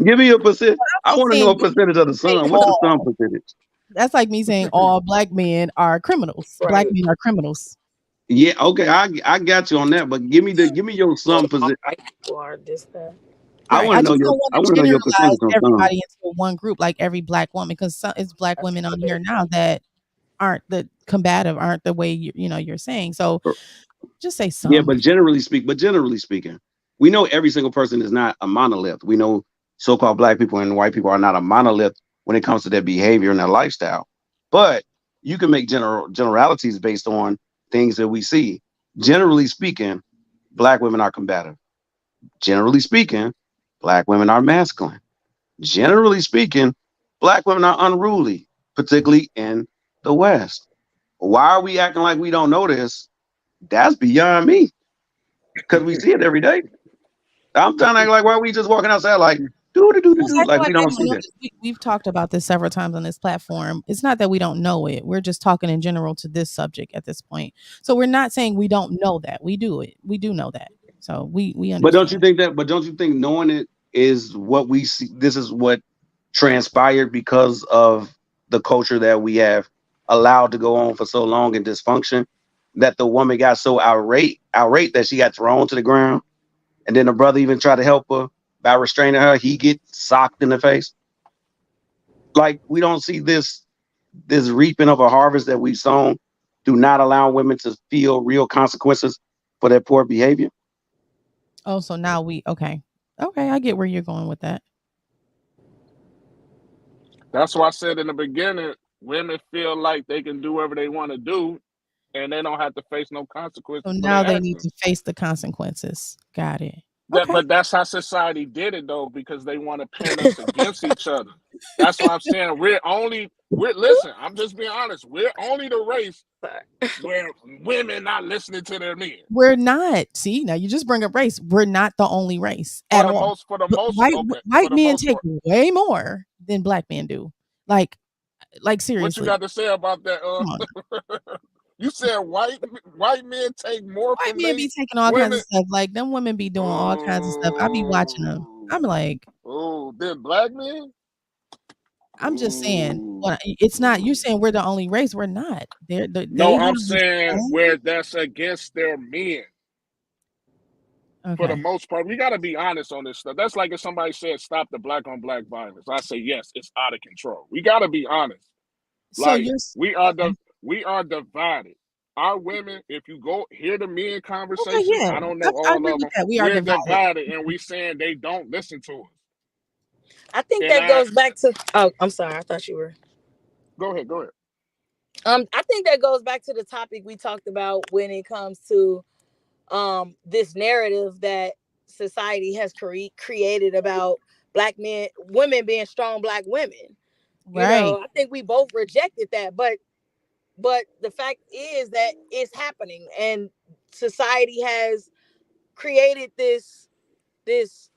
Speaker 4: Give me a percent.
Speaker 1: I'm
Speaker 4: I
Speaker 1: just
Speaker 4: want to know
Speaker 1: saying
Speaker 4: a percentage of the
Speaker 1: you say
Speaker 4: some. What's the some
Speaker 1: all.
Speaker 4: percentage?
Speaker 1: That's like me saying all black men are criminals. Black
Speaker 2: Right.
Speaker 1: men are criminals.
Speaker 4: Yeah, okay, I got you on that, but give me your
Speaker 2: Well,
Speaker 4: some percent.
Speaker 2: white people are this that.
Speaker 4: I
Speaker 1: Right.
Speaker 4: want
Speaker 1: I
Speaker 4: to know
Speaker 1: just
Speaker 4: your
Speaker 1: don't want
Speaker 4: I
Speaker 1: to
Speaker 4: want to know your
Speaker 1: generalize
Speaker 4: percentage on some.
Speaker 1: everybody into one group, like every black woman, because it's black
Speaker 2: That's
Speaker 1: women on
Speaker 2: what
Speaker 1: here now that aren't the combative, aren't the way you're saying. So just say
Speaker 4: Yeah,
Speaker 1: some.
Speaker 4: but generally speaking, we know every single person is not a monolith. We know so-called black people and white people are not a monolith when it comes to their behavior and their lifestyle. But you can make generalities based on things that we see. Generally speaking, black women are combative. Generally speaking, black women are masculine. Generally speaking, black women are unruly, particularly in the West. Why are we acting like we don't know this? That's beyond me, because we see it every day. I'm trying to act like, why are we just walking outside like
Speaker 1: Who's
Speaker 4: do
Speaker 1: acting
Speaker 4: like
Speaker 1: like
Speaker 4: we
Speaker 1: I
Speaker 4: don't
Speaker 1: don't
Speaker 4: see
Speaker 1: know
Speaker 4: that.
Speaker 1: this? We've talked about this several times on this platform. It's not that we don't know it. We're just talking in general to this subject at this point. So we're not saying we don't know that. We do it. We do know that. So we
Speaker 4: But don't you
Speaker 1: understand.
Speaker 4: think that? But don't you think knowing it is what we see? This is what transpired because of the culture that we have allowed to go on for so long in dysfunction. That the woman got so irate that she got thrown to the ground, and then the brother even tried to help her by restraining her. He get socked in the face. Like we don't see this reaping of a harvest that we've sown. Do not allow women to feel real consequences for their poor behavior.
Speaker 1: Oh, so now okay. Okay, I get where you're going with that.
Speaker 3: That's why I said in the beginning, women feel like they can do whatever they want to do, and they don't have to face no
Speaker 1: So
Speaker 3: consequences for
Speaker 1: now
Speaker 3: their
Speaker 1: they need
Speaker 3: actions.
Speaker 1: to face the consequences. Got it.
Speaker 3: That,
Speaker 1: Okay.
Speaker 3: but that's how society did it though, because they want to pin us against each other. That's why I'm saying we're listen. I'm just being honest. We're only the race where women not listening to their men.
Speaker 1: We're not. See, now you just bring up race. We're not the only race at all.
Speaker 3: For the
Speaker 1: But
Speaker 3: most, okay, for
Speaker 1: white
Speaker 3: the
Speaker 1: men
Speaker 3: most
Speaker 1: take
Speaker 3: part.
Speaker 1: way more than black men do. Like
Speaker 3: What you
Speaker 1: seriously.
Speaker 3: got to say about that?
Speaker 1: Come on.
Speaker 3: You said white men take more
Speaker 1: White
Speaker 3: from
Speaker 1: men
Speaker 3: they
Speaker 1: be taking all kinds
Speaker 3: women.
Speaker 1: of stuff. Like them women be doing all kinds of stuff. I be watching them. I'm like,
Speaker 3: Then black men.
Speaker 1: I'm just saying.
Speaker 3: Ooh.
Speaker 1: Well, it's not. You're saying we're the only race. We're not. They
Speaker 3: No,
Speaker 1: have
Speaker 3: I'm
Speaker 1: this
Speaker 3: saying
Speaker 1: own.
Speaker 3: where that's against their men. For the
Speaker 1: Okay.
Speaker 3: most part, we got to be honest on this stuff. That's like if somebody said stop the black on black violence. I say yes, it's out of control. We got to be honest.
Speaker 1: So
Speaker 3: Like
Speaker 1: you're okay.
Speaker 3: we are divided. Our women, if you go hear the men
Speaker 1: Okay.
Speaker 3: conversations,
Speaker 1: Yeah,
Speaker 3: I don't
Speaker 1: I,
Speaker 3: know
Speaker 1: I
Speaker 3: all
Speaker 1: agree
Speaker 3: of
Speaker 1: with
Speaker 3: them.
Speaker 1: that. We are
Speaker 3: We're
Speaker 1: divided.
Speaker 3: divided, and we saying they don't listen to us.
Speaker 2: I think
Speaker 3: And
Speaker 2: that goes back to. Oh, I'm sorry. I thought you were.
Speaker 3: go ahead.
Speaker 2: I think that goes back to the topic we talked about when it comes to this narrative that society has created about black men, women being strong black women.
Speaker 1: Right.
Speaker 2: I think we both rejected that, but the fact is that it's happening, and society has created this this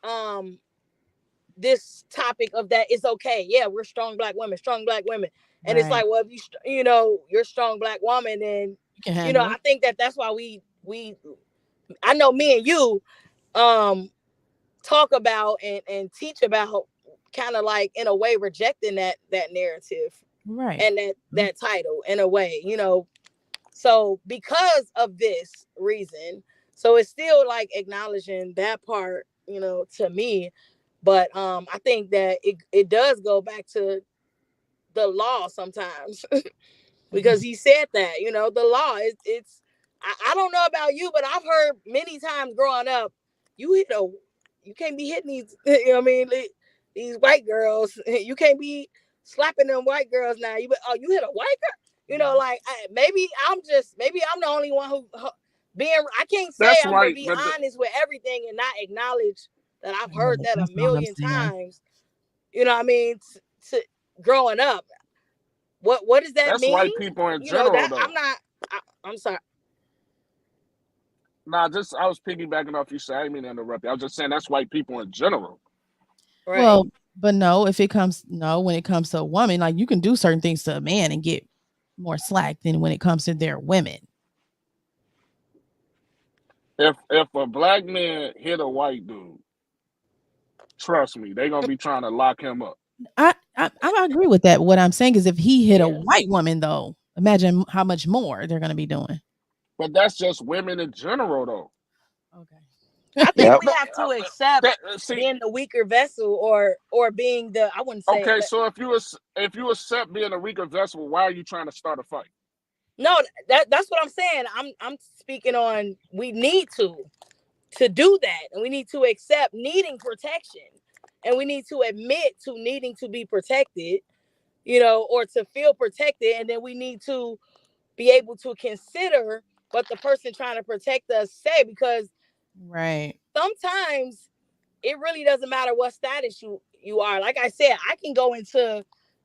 Speaker 2: topic of that it's okay. Yeah, we're strong black women, and it's
Speaker 1: Right.
Speaker 2: like, well, if you're a strong black woman, and
Speaker 1: You can handle
Speaker 2: I
Speaker 1: it.
Speaker 2: think that's why we I know me and you um talk about and teach about kind of like in a way rejecting that narrative
Speaker 1: Right.
Speaker 2: and that title in a way, so because of this reason, so it's still like acknowledging that part, to me. But I think that it does go back to the law sometimes because he said that, the law it's I don't know about you, but I've heard many times growing up, you you can't be hitting these, what I mean, these white girls. You can't be slapping them white girls now. You hit a white girl, like maybe I'm the only one who being. I can't say
Speaker 3: That's
Speaker 2: I'm gonna
Speaker 3: right,
Speaker 2: be
Speaker 3: but
Speaker 2: honest with everything and not acknowledge that I've
Speaker 1: Yeah,
Speaker 2: heard that a
Speaker 1: that's all I'm
Speaker 2: million
Speaker 1: saying.
Speaker 2: times. You know what I mean? Growing up, what does that
Speaker 3: that's
Speaker 2: mean?
Speaker 3: white people in general,
Speaker 2: That
Speaker 3: though.
Speaker 2: I'm sorry.
Speaker 3: Nah, I was piggybacking off you said. I didn't mean to interrupt you. I was just saying that's white people in general.
Speaker 2: Right.
Speaker 1: Well, but no, when it comes to a woman, like you can do certain things to a man and get more slack than when it comes to their women.
Speaker 3: If a black man hit a white dude, trust me, they gonna be trying to lock him up.
Speaker 1: I agree with that. What I'm saying is if he hit a
Speaker 2: Yeah.
Speaker 1: white woman though, imagine how much more they're gonna be doing.
Speaker 3: But that's just women in general, though.
Speaker 1: Okay.
Speaker 2: I think
Speaker 4: Yep.
Speaker 2: we have to accept
Speaker 3: See,
Speaker 2: being the weaker vessel or being the I wouldn't say
Speaker 3: okay, so if you accept being a weaker vessel, why are you trying to start a fight?
Speaker 2: no, that's what I'm saying. I'm speaking on we need to do that, and we need to accept needing protection, and we need to admit to needing to be protected, or to feel protected, and then we need to be able to consider what the person trying to protect us say, because
Speaker 1: Right.
Speaker 2: sometimes it really doesn't matter what status you are. Like I said, I can go into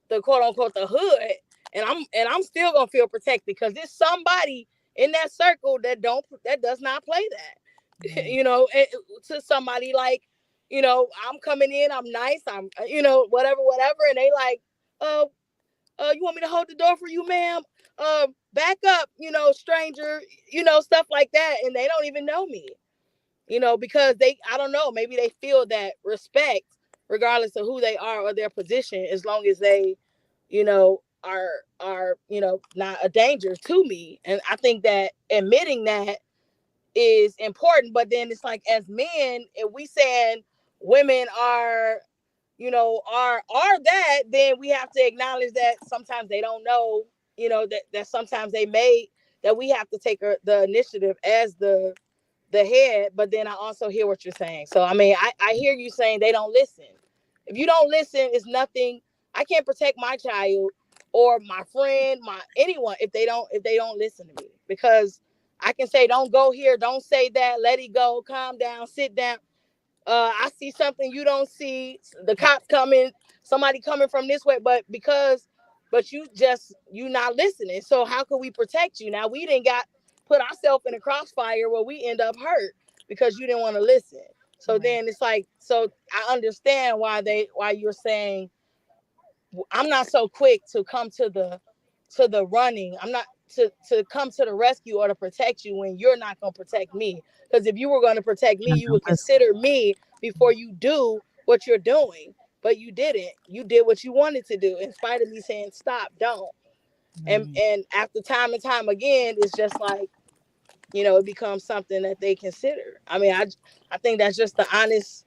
Speaker 2: the quote unquote the hood, and I'm still gonna feel protected because there's somebody in that circle that does not play that.
Speaker 1: Right.
Speaker 2: To somebody like, I'm coming in, I'm nice, I'm whatever, and they like, you want me to hold the door for you, ma'am? Back up, stranger, stuff like that, and they don't even know me. Because I don't know, maybe they feel that respect regardless of who they are or their position, as long as they, are, not a danger to me. And I think that admitting that is important. But then it's like, as men, if we saying women are, are that, then we have to acknowledge that sometimes they don't know, that sometimes that we have to take the initiative as the head. But then I also hear what you're saying. So I mean, I hear you saying they don't listen. If you don't listen, it's nothing. I can't protect my child or my friend, my anyone if they don't listen to me, because I can say don't go here, don't say that, let it go, calm down, sit down. I see something you don't see. The cops coming, somebody coming from this way, but you not listening. So how can we protect you? Now we didn't got put ourselves in a crossfire where we end up hurt because you didn't want to listen. So then it's like, so I understand why you're saying I'm not so quick to come to the running. I'm not to come to the rescue or to protect you when you're not going to protect me. Because if you were going to protect me, you would consider me before you do what you're doing. But you didn't. You did what you wanted to do, in spite of me saying stop, don't. And after time and time again, it's just like, it becomes something that they consider. I mean, I think that's just the honest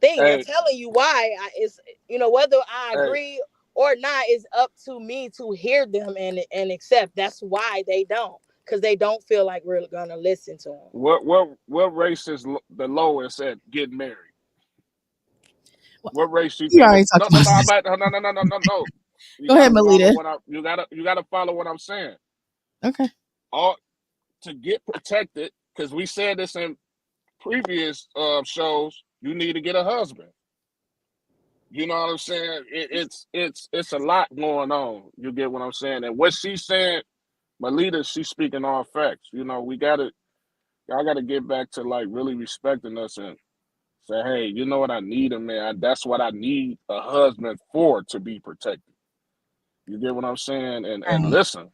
Speaker 2: thing. I'm
Speaker 3: Hey,
Speaker 2: telling you why. It's whether I
Speaker 3: hey,
Speaker 2: agree or not is up to me to hear them and accept. That's why they don't, because they don't feel like we're gonna listen to them.
Speaker 3: what race is the lowest at getting married?
Speaker 1: Well,
Speaker 3: What race do you
Speaker 1: you
Speaker 3: think?
Speaker 1: already talked
Speaker 3: No, no,
Speaker 1: about
Speaker 3: no.
Speaker 1: this.
Speaker 3: No. You
Speaker 1: Go ahead,
Speaker 3: gotta follow
Speaker 1: Melita.
Speaker 3: you gotta follow what I'm saying.
Speaker 1: Okay.
Speaker 3: All to get protected, because we said this in previous shows. You need to get a husband. You know what I'm saying? It's a lot going on. You get what I'm saying? And what she's saying, Melita, she's speaking all facts. You know, y'all gotta get back to like really respecting us and say, hey, you know what, I need a man. That's what I need a husband for, to be protected. You get what I'm saying? And
Speaker 1: Right.
Speaker 3: listen.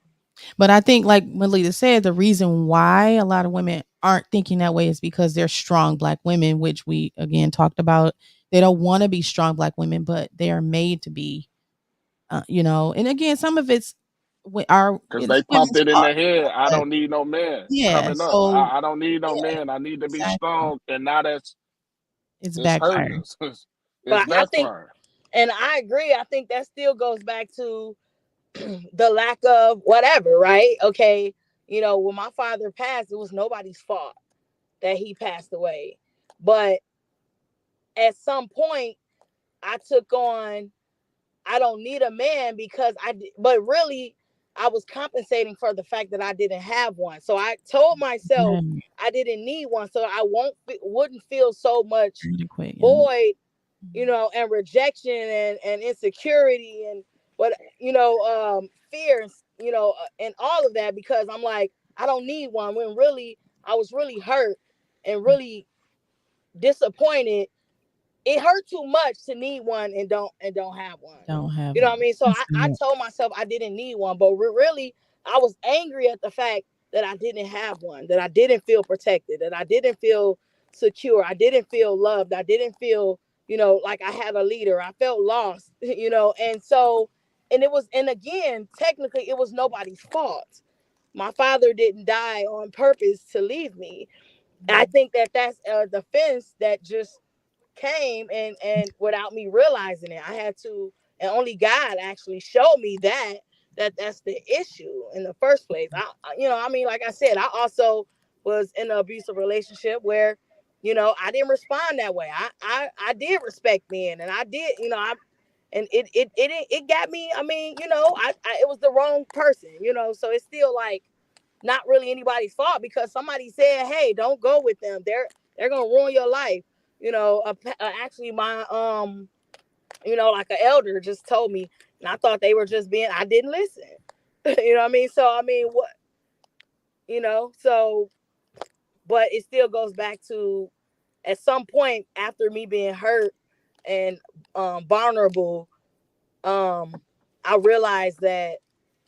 Speaker 1: But I think, like Melita said, the reason why a lot of women aren't thinking that way is because they're strong Black women, which we again talked about. They don't want to be strong Black women, but they are made to be. You know, and again, some of it's our
Speaker 3: Because
Speaker 1: it's
Speaker 3: they pumped
Speaker 1: women's
Speaker 3: it in
Speaker 1: fault.
Speaker 3: their head. I
Speaker 1: But
Speaker 3: don't need no man
Speaker 1: yeah,
Speaker 3: coming up.
Speaker 1: so
Speaker 3: I don't need no
Speaker 1: yeah,
Speaker 3: man. I need to be
Speaker 1: exactly.
Speaker 3: strong. And now
Speaker 1: It's
Speaker 3: it's hurting
Speaker 1: backfiring.
Speaker 3: us. It's
Speaker 2: But I think,
Speaker 3: backfiring.
Speaker 2: and I agree, I think that still goes back to the lack of whatever, right? Okay, you know, when my father passed, it was nobody's fault that he passed away. But at some point, I took on, I don't need a man because but really, I was compensating for the fact that I didn't have one. So I told myself
Speaker 1: Right.
Speaker 2: I didn't need one, so I wouldn't feel so much
Speaker 1: Adequate, yeah.
Speaker 2: void, you know, and rejection and insecurity and what, you know, fear, you know, and all of that, because I'm like, I don't need one, when really I was really hurt and really disappointed. It hurt too much to need one and don't have one.
Speaker 1: Don't have
Speaker 2: You know what I
Speaker 1: one.
Speaker 2: mean? So
Speaker 1: That's
Speaker 2: I
Speaker 1: good.
Speaker 2: told myself I didn't need one, but really I was angry at the fact that I didn't have one, that I didn't feel protected, that I didn't feel secure, I didn't feel loved, I didn't feel, you know, like I had a leader. I felt lost, you know, and so, and it was, and again, technically it was nobody's fault. My father didn't die on purpose to leave me. I think that that's a defense that just came and without me realizing it. I had to, and only God actually showed me that's the issue in the first place. You know, I mean, like I said, I also was in an abusive relationship where, you know, I didn't respond that way. I did respect men, and I did, you know, and it got me. I mean, you know, it was the wrong person, you know, so it's still like not really anybody's fault, because somebody said, hey, don't go with them, they're gonna ruin your life. You know, actually my you know, like an elder just told me, and I thought they were just being, I didn't listen. You know what I mean? So I mean, what, you know, so, but it still goes back to, at some point after me being hurt and vulnerable, I realized that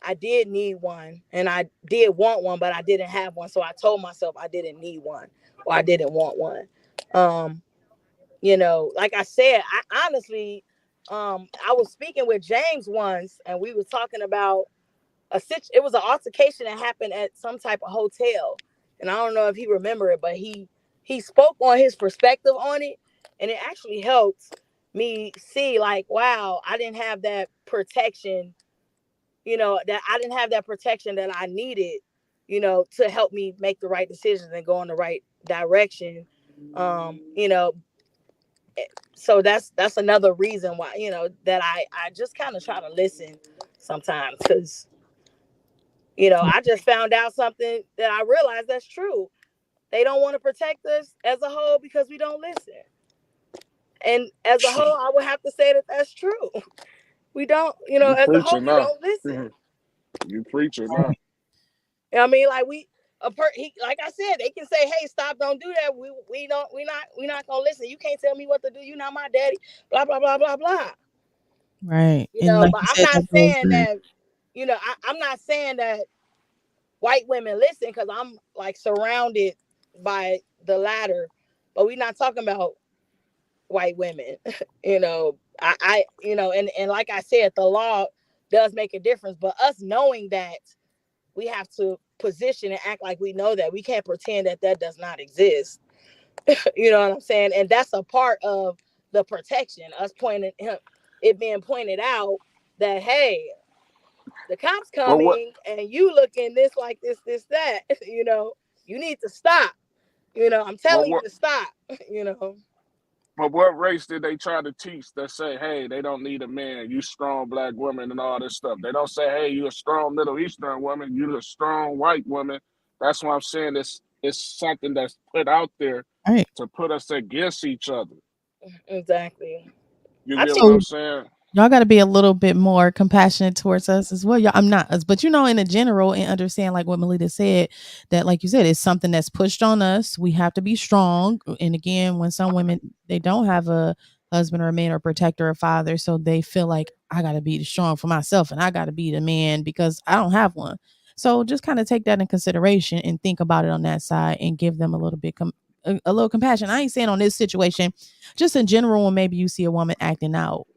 Speaker 2: I did need one, and I did want one, but I didn't have one. So I told myself I didn't need one, or I didn't want one. Um, you know, like I said, I honestly, I was speaking with James once, and we was talking about it was an altercation that happened at some type of hotel, and I don't know if he remember it, but he spoke on his perspective on it, and it actually helped me see, like, wow, I didn't have that protection, you know, that I didn't have that protection that I needed, you know, to help me make the right decisions and go in the right direction. You know, so that's another reason why, you know, that I just kind of try to listen sometimes, because, you know, I just found out something that I realized that's true. They don't want to protect us as a whole because we don't listen. And as a whole, I would have to say that that's true. We don't, you know,
Speaker 3: You
Speaker 2: as a whole,
Speaker 3: preaching
Speaker 2: we
Speaker 3: now.
Speaker 2: don't listen.
Speaker 3: You preaching now.
Speaker 2: You know what I mean? Like like I said, they can say, "Hey, stop! Don't do that." We're not gonna listen. You can't tell me what to do. You're not my daddy. Blah blah blah blah blah.
Speaker 1: Right.
Speaker 2: You
Speaker 1: And
Speaker 2: know,
Speaker 1: like
Speaker 2: but
Speaker 1: you
Speaker 2: I'm
Speaker 1: said,
Speaker 2: not
Speaker 1: that goes
Speaker 2: saying
Speaker 1: back.
Speaker 2: that. You know, I'm not saying that white women listen, because I'm like surrounded by the latter. But we're not talking about white women. You know, you know, and like I said, the law does make a difference. But us knowing that, we have to position and act like we know that. We can't pretend that that does not exist. You know what I'm saying? And that's a part of the protection. Us pointing it being pointed out that, hey, the cops
Speaker 3: But what
Speaker 2: coming and you looking this like this that. You know, you need to stop. You know, I'm
Speaker 3: but
Speaker 2: telling you
Speaker 3: what
Speaker 2: to stop. You know.
Speaker 3: but what race did they try to teach that say, hey, they don't need a man, you strong Black woman and all this stuff? They don't say, hey, you a strong Middle Eastern woman, you a strong white woman. That's why I'm saying it's something that's put out there
Speaker 1: Right.
Speaker 3: to put us against each other.
Speaker 2: Exactly.
Speaker 3: You
Speaker 2: I
Speaker 3: get
Speaker 2: think
Speaker 3: what I'm saying?
Speaker 1: Y'all got to be a little bit more compassionate towards us as well. Y'all, I'm not us, but in a general and understand like what Melita said, that like you said, it's something that's pushed on us. We have to be strong. And again, when some women, they don't have a husband or a man or protector or father, so they feel like I got to be strong for myself and I got to be the man because I don't have one. So just kind of take that in consideration and think about it on that side and give them a little bit a little compassion. I ain't saying on this situation, just in general, when maybe you see a woman acting out,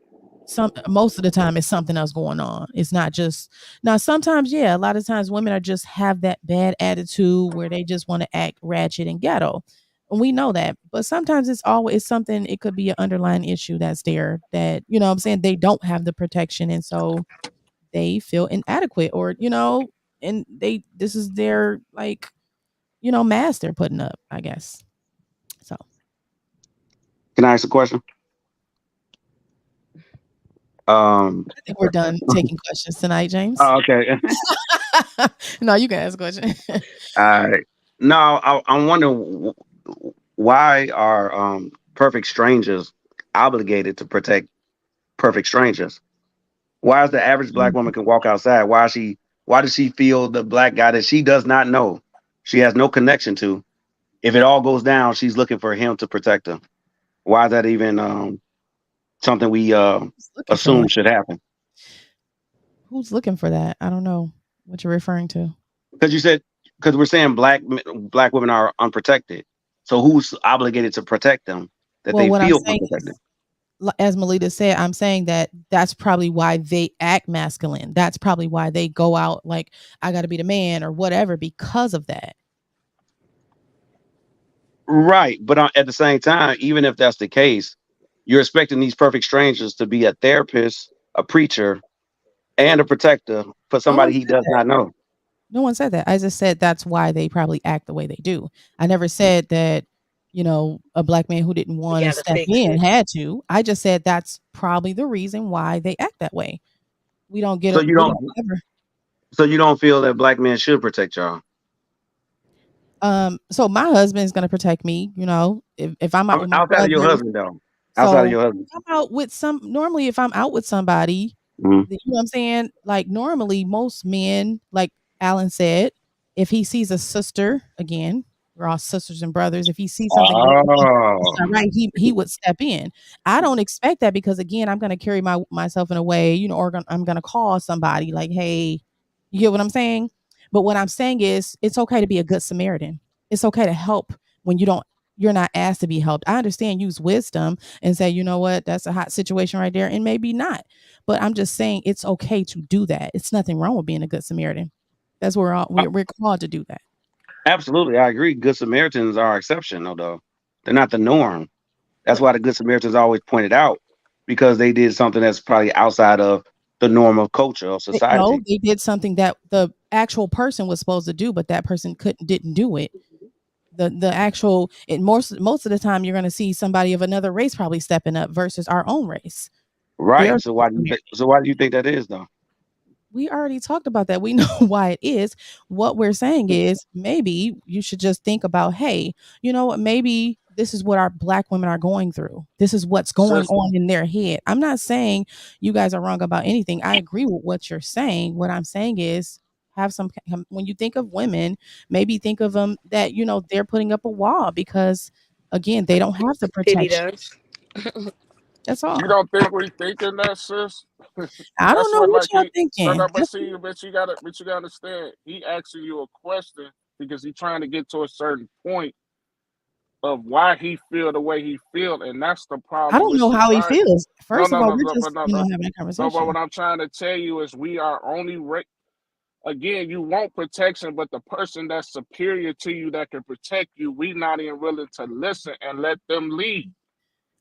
Speaker 1: most of the time it's something else going on. It's not just now. Sometimes, yeah, a lot of times women are just have that bad attitude where they just want to act ratchet and ghetto. And we know that. But sometimes it's always something, it could be an underlying issue that's there that, what I'm saying, they don't have the protection. And so they feel inadequate or, and this is their like, mask they're putting up, I guess. So
Speaker 4: Can I ask a question?
Speaker 1: I think we're done taking questions tonight, James.
Speaker 4: Oh, okay.
Speaker 1: No, you can ask a question.
Speaker 4: No, I'm wondering why are perfect strangers obligated to protect perfect strangers? Why is the average black woman can walk outside? Why does she feel the black guy that she does not know, she has no connection to? If it all goes down, she's looking for him to protect her. Why is that even something we assume should happen?
Speaker 1: Who's looking for that? I don't know what you're referring to.
Speaker 4: Because we're saying black women are unprotected. So who's obligated to protect them that
Speaker 1: Well,
Speaker 4: they
Speaker 1: what I'm
Speaker 4: feel
Speaker 1: saying
Speaker 4: unprotected?
Speaker 1: is, as Melita said, I'm saying that that's probably why they act masculine. That's probably why they go out like, I got to be the man or whatever because of that.
Speaker 4: Right. But at the same time, even if that's the case, you're expecting these perfect strangers to be a therapist, a preacher, and a protector for somebody he does not know.
Speaker 1: No one said that. I just said that's why they probably act the way they do. I never said that, a black man who didn't want to step in had to. I just said that's probably the reason why they act that way. We don't get it.
Speaker 4: So you don't feel that black men should protect y'all?
Speaker 1: So my husband is going to protect me, if I'm out with my
Speaker 4: outside of your husband though. Outside of your husband.
Speaker 1: I'm out with normally if I'm out with somebody, you know what I'm saying? Like normally most men, like Alan said, if he sees a sister, again, we're all sisters and brothers. If he sees something right, he would step in. I don't expect that because again, I'm going to carry myself in a way, or I'm going to call somebody like, hey, you get what I'm saying? But what I'm saying is it's okay to be a good Samaritan. It's okay to help when you're not asked to be helped. I understand, use wisdom and say, you know what, that's a hot situation right there. And maybe not. But I'm just saying it's okay to do that. It's nothing wrong with being a good Samaritan. That's where we're called to do that.
Speaker 4: Absolutely. I agree. Good Samaritans are exception, though. They're not the norm. That's why the Good Samaritans always pointed out, because they did something that's probably outside of the norm of culture of society.
Speaker 1: No, they did something that the actual person was supposed to do, but that person didn't do it. The actual, most of the time you're going to see somebody of another race probably stepping up versus our own race.
Speaker 4: Right. So why do you think that is though?
Speaker 1: We already talked about that. We know why it is. What we're saying is maybe you should just think about, hey, you know what, maybe this is what our black women are going through. This is what's going on in their head. I'm not saying you guys are wrong about anything. I agree with what you're saying. What I'm saying is when you think of women, maybe think of them that, they're putting up a wall because again, they don't have the protection. That's all.
Speaker 3: You don't think we're thinking that, sis?
Speaker 1: I don't know what y'all thinking.
Speaker 3: No, but you gotta understand. He asking you a question because he's trying to get to a certain point of why he feel the way he feel, and that's the problem.
Speaker 1: I don't know how he feels. First of all, we're just having a conversation.
Speaker 3: But what I'm trying to tell you is we are only again, you want protection, but the person that's superior to you that can protect you, we not even willing to listen and let them lead.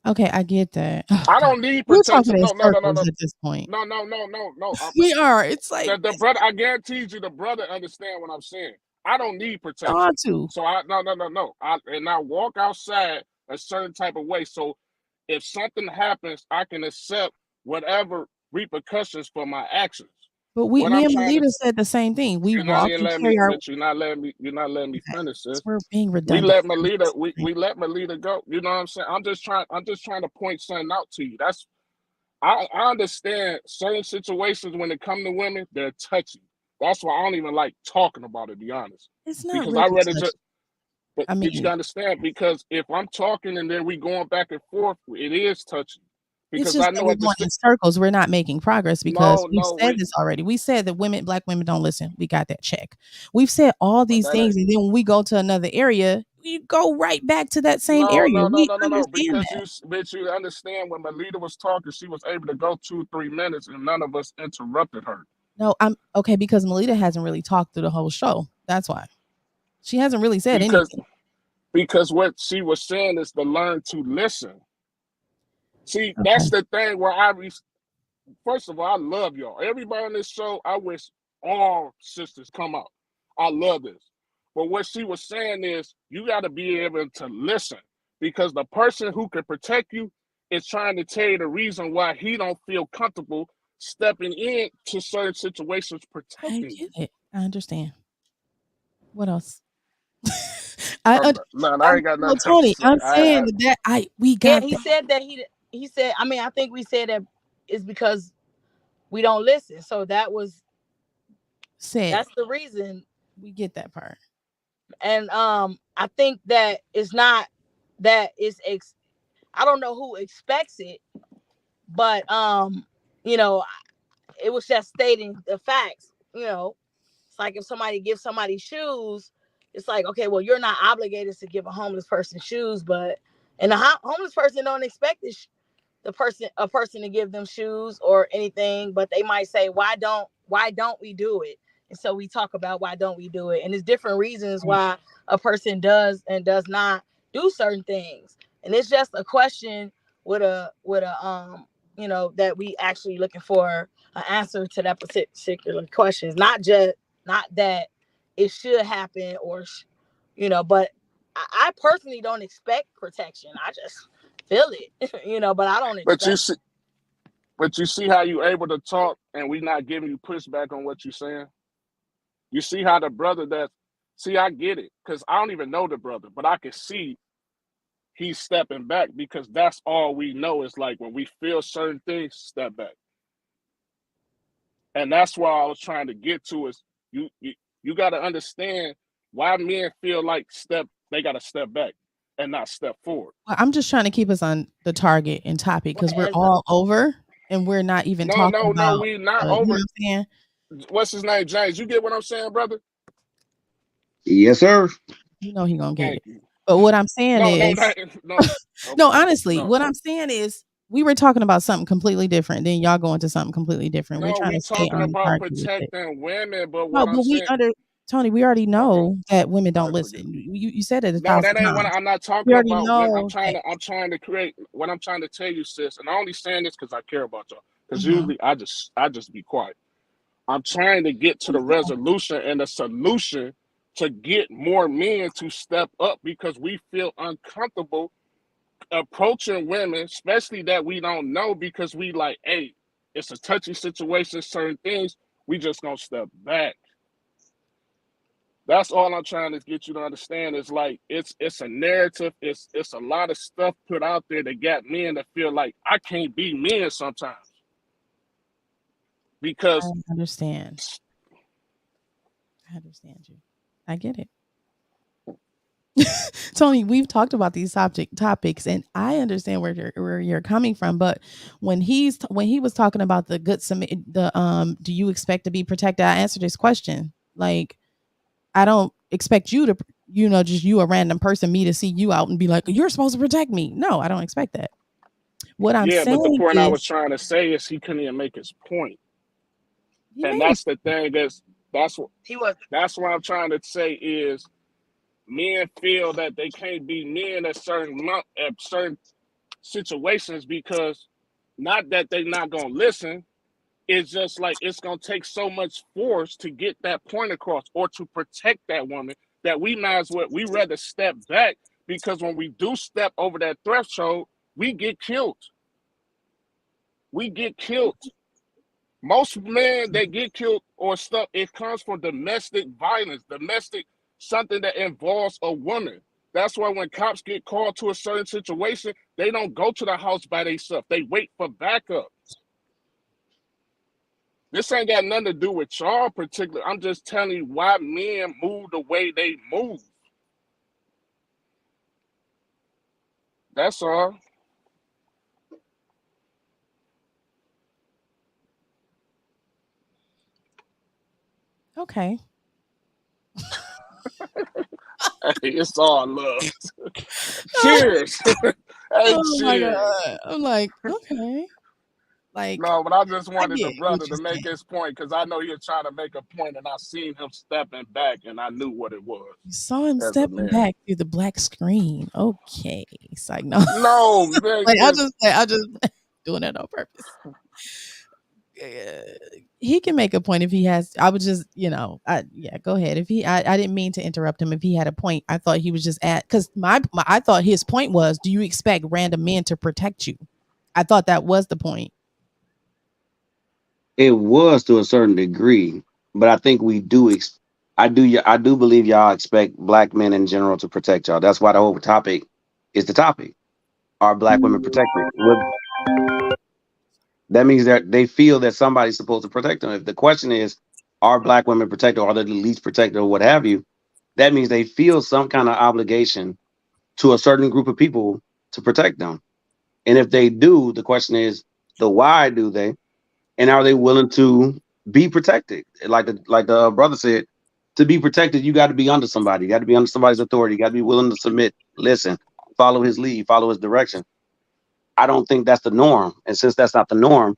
Speaker 1: Okay, I get that.
Speaker 3: I don't need protection.
Speaker 1: No. At this point.
Speaker 3: No.
Speaker 1: We are. It's like
Speaker 3: the brother. I guarantee you, the brother understand what I'm saying. I don't need protection. So I no. I walk outside a certain type of way. So if something happens, I can accept whatever repercussions for my actions.
Speaker 1: But me and Melita said the same thing. We walk and carry our.
Speaker 3: You're not letting me finish, sis.
Speaker 1: We're being redundant.
Speaker 3: We let Melita go. You know what I'm saying? I'm just trying to point something out to you. That's I understand certain situations when it come to women, they're touchy. That's why I don't even like talking about it, to be honest.
Speaker 1: It's not
Speaker 3: Because
Speaker 1: really
Speaker 3: I rather
Speaker 1: touchy.
Speaker 3: just, but
Speaker 1: I
Speaker 3: you
Speaker 1: mean,
Speaker 3: gotta understand, because if I'm talking and then we going back and forth, it is touchy.
Speaker 1: it's
Speaker 3: Because
Speaker 1: just
Speaker 3: I
Speaker 1: that
Speaker 3: know
Speaker 1: we're
Speaker 3: at the
Speaker 1: going in circles. We're not making progress because we've said
Speaker 3: wait,
Speaker 1: this already. We said that black women don't listen. We got that check. We've said all
Speaker 3: but
Speaker 1: these
Speaker 3: that ain't
Speaker 1: things, and then when we go to another area, we go right back to that same area. We understand
Speaker 3: because
Speaker 1: that.
Speaker 3: you understand when Melita was talking, she was able to go 2-3 minutes and none of us interrupted her.
Speaker 1: No, I'm okay because Melita hasn't really talked through the whole show. That's why she hasn't really said anything.
Speaker 3: Because what she was saying is to learn to listen. See, that's the thing where first of all, I love y'all. Everybody on this show, I wish all sisters come out. I love this. But what she was saying is you got to be able to listen, because the person who can protect you is trying to tell you the reason why he don't feel comfortable stepping into certain situations
Speaker 1: I
Speaker 3: protecting
Speaker 1: get
Speaker 3: you.
Speaker 1: it. I understand. What else?
Speaker 3: I ain't got nothing else
Speaker 1: Tony,
Speaker 3: to say.
Speaker 1: I'm saying that we got
Speaker 2: he
Speaker 1: that.
Speaker 2: said that he said, I mean, I think we said that it's because we don't listen. So that's the reason.
Speaker 1: We get that part.
Speaker 2: And I think that it's not that I don't know who expects it, but you know, it was just stating the facts. You know, it's like if somebody gives somebody shoes, it's like, okay, well, you're not obligated to give a homeless person shoes, and a homeless person don't expect a person to give them shoes or anything, but they might say, why don't we do it? And so we talk about why don't we do it, and there's different reasons why a person does and does not do certain things, and it's just a question with a that we actually looking for an answer to that particular question. It's not that it should happen or but I personally don't expect protection. I just feel it, but I don't expect.
Speaker 3: But you see how you able to talk and we not giving you pushback on what you're saying? You see how the brother I get it, because I don't even know the brother, but I can see he's stepping back, because that's all we know is like when we feel certain things, step back. And that's why I was trying to get to is you got to understand why men feel like they got to step back and not step forward.
Speaker 1: Well, I'm just trying to keep us on the target and topic because we're all over and we're not even talking about.
Speaker 3: We not
Speaker 1: You know
Speaker 3: over.
Speaker 1: what I'm saying?
Speaker 3: What's his name, James? You get what I'm saying, brother?
Speaker 4: Yes, sir.
Speaker 1: You know he gonna get
Speaker 3: Thank
Speaker 1: it.
Speaker 3: you.
Speaker 1: But what I'm saying is,
Speaker 3: no,
Speaker 1: honestly, what I'm saying is, we were talking about something completely different. Then y'all go into something completely different. We're trying to stay
Speaker 3: talking
Speaker 1: on the
Speaker 3: about
Speaker 1: target with it.
Speaker 3: protecting women, but
Speaker 1: No,
Speaker 3: what I'm
Speaker 1: but
Speaker 3: saying,
Speaker 1: Tony, we already know that women don't listen. You said it 1,000
Speaker 3: no, that ain't what
Speaker 1: times.
Speaker 3: I'm not talking
Speaker 1: We already
Speaker 3: about. When
Speaker 1: know
Speaker 3: I'm trying to create what I'm trying to tell you, sis, and I'm only saying this because I care about y'all. Because
Speaker 1: Mhm.
Speaker 3: usually I just be quiet. I'm trying to get to the resolution and the solution to get more men to step up, because we feel uncomfortable approaching women, especially that we don't know, because we like, hey, it's a touchy situation, certain things, we just gonna step back. That's all I'm trying to get you to understand is like it's a narrative, it's a lot of stuff put out there that got men to feel like I can't be men sometimes. Because
Speaker 1: I understand. I understand you. I get it. Tony, we've talked about these topics, and I understand where you're coming from. But when he was talking about the do you expect to be protected? I answered his question. Like, I don't expect you to, just you a random person, me to see you out and be like, you're supposed to protect me. No, I don't expect that. What I'm saying
Speaker 3: but the point I was
Speaker 1: is,
Speaker 3: trying to say is he couldn't even make his point. And
Speaker 1: made
Speaker 3: that's the thing that's what I'm trying to say is men feel that they can't be men at certain situations, because not that they're not gonna listen, it's just like it's gonna take so much force to get that point across or to protect that woman that we rather step back, because when we do step over that threshold, we get killed. Most men that get killed or stuff, it comes from domestic violence, something that involves a woman. That's why when cops get called to a certain situation, they don't go to the house by themselves. They wait for backup. This ain't got nothing to do with y'all particular. I'm just telling you why men move the way they move. That's all.
Speaker 1: Okay.
Speaker 3: Hey, it's all love. Cheers. Hey,
Speaker 1: Oh my
Speaker 3: cheers.
Speaker 1: God. I'm like, okay. Like,
Speaker 3: No, but I just
Speaker 1: I
Speaker 3: wanted the
Speaker 1: get what
Speaker 3: brother
Speaker 1: you're
Speaker 3: to make
Speaker 1: saying.
Speaker 3: his point because I know he was trying to make a point, and I seen him stepping back, and I knew what it was
Speaker 1: You saw him
Speaker 3: as a
Speaker 1: stepping
Speaker 3: man.
Speaker 1: back through the black screen. Okay. It's like, no.
Speaker 3: No, man,
Speaker 1: Like, I
Speaker 3: just
Speaker 1: just doing that on purpose. He can make a point if he has. I would just, yeah, go ahead. If he, I didn't mean to interrupt him. If he had a point, I thought he was just at, because I thought his point was, do you expect random men to protect you? I thought that was the point.
Speaker 4: It was to a certain degree, but I think we do. I do believe y'all expect black men in general to protect y'all. That's why the whole topic is the topic. Are black women protected? That means that they feel that somebody's supposed to protect them. If the question is, are black women protected, or are they the least protected, or what have you, that means they feel some kind of obligation to a certain group of people to protect them. And if they do, the question is, the why do they? And are they willing to be protected? Like the brother said, to be protected, you got to be under somebody. You got to be under somebody's authority. You got to be willing to submit, listen, follow his lead, follow his direction. I don't think that's the norm. And since that's not the norm,